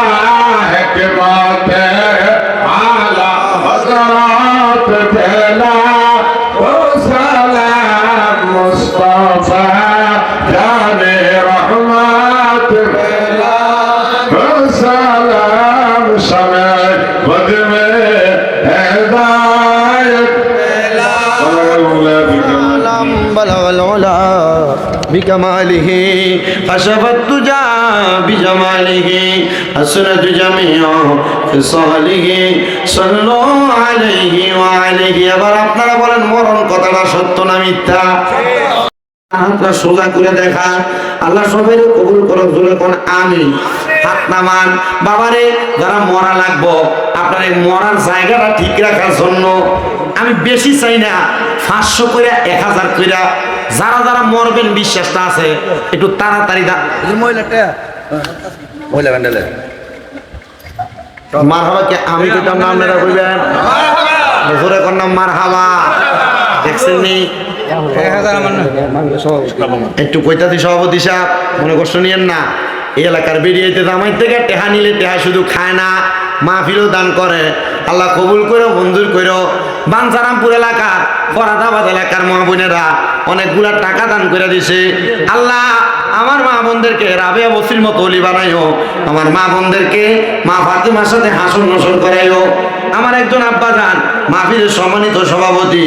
हिकमत आला हज़रत फैला ओ सलाम मुस्तफा जाने रहमत फैला ओ सलाम समय वज में हिदायत फैला
بلغ العلا بكماله كشف الدجى بجماله حسنت جميع خصاله صلوا عليه وعليه এবার আপনারা বলেন মরণ কথাটা সত্য না মিথ্যা? হাতটা সোজা করে দেখা, আল্লাহ সবাই কবুল করুন, জোরে কোন আমিন। হাত নামান। বাবারে যারা মরা লাগবো আপনার এই মরার জায়গাটা ঠিক রাখার জন্য আমি বেশি চাই না, 500 করে 1000 করে যারা যারা মরবেন বিশ্বাসটা আছে একটু তাড়াতাড়ি
মহিলা ব্যান্ডেলে
মারহাবাকে আমি কইতাম না, আপনারা কইবেন জোরে কোন নাম মারহাবা। দেখছেন নি একটু কইতাছি সভাপতি সাহেব, মনে কষ্ট নিয়েন না। এই এলাকার বেরিয়েতে জামাই থেকে টেহা নিলে টেহা শুধু খায় না, মাহফিলও দান করে। আল্লাহ কবুল করো, মঞ্জুর করো। বাঞ্ছারামপুর এলাকার ফরাদাবাদ এলাকার মা বোনেরা অনেকগুলা টাকা দান করে দিছে। আল্লাহ আমার মা বোনদেরকে রাবেয়া বসির মতো অলি বানাইও, আমার মা বোনদেরকে মা ফাতেমার সাথে হাসন নসন করাইও। আমার একজন আব্বা যান মাহফিলের সম্মানিত সভাপতি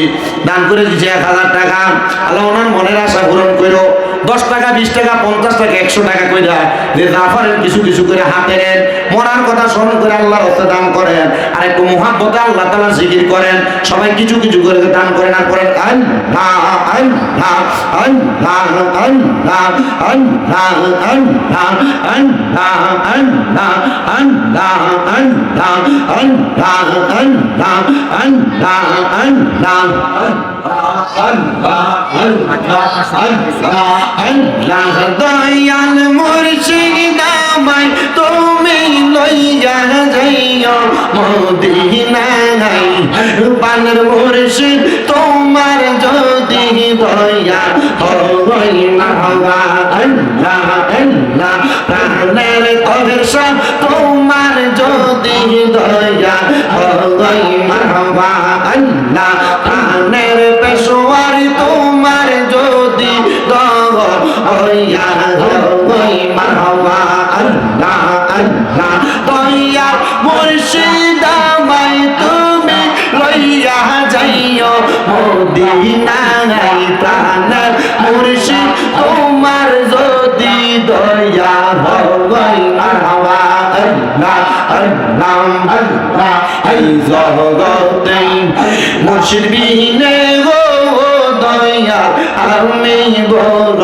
দান করে দিচ্ছে 1000 টাকা। আল্লাহ ওনার মনের আশা পূরণ করো। 10 টাকা 20 টাকা 50 টাকা 100 টাকা কইরা যে জাফারের কিছু কিছু করে হাতে নেন, মরার কথা স্মরণ করে আল্লাহর রাস্তা দান করেন, আর একটু মুহাব্বতে আল্লাহ তাআলা জিকির করেন। সবাই কিছু কিছু করে দান করেন আর করেন আল্লাহ আল্লাহ আল্লাহ আল্লাহ আল্লাহ আল্লাহ আল্লাহ আল্লাহ আল্লাহ আল্লাহ আল্লাহ আল্লাহ আল্লাহ আল্লাহ দয়াল মুর্শিদ আমায় তুমি লইয়া যাইও মদিনায়। বানর মুর্শিদ তোমার যদি দয়া হয় মারহাবা আল্লাহ আল্লাহ। প্রাণের তরসা তোমার যদি দয়া হয় মারহাবা আল্লাহ। প্রাণের পেশোয়ার তোমার যদি দয়া হয় মারহাবা আল্লাহ আল্লাহ। দয়া মুর্শিদ আমায় তুমি লইয়া যাইও মদিনায়। প্রাণের মুর্শিদ তোমার যদি দয়া হয় মারহাবা আল্লাহ আল্লাহ আল্লাহ। এই জগতে মুর্শিদ বিনে গো দয়া আমি বড়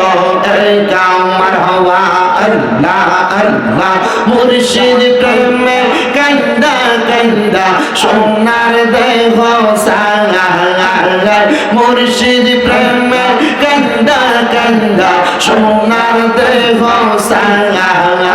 একা মারহাবা আল্লাহ আল্লাহ। মুর্শিদ প্রেমে কান্দা কান্দা সোনার দেহ সারা। মুর্শিদ প্রেমে কান্দা কান্দা সোনার দেহ সারা।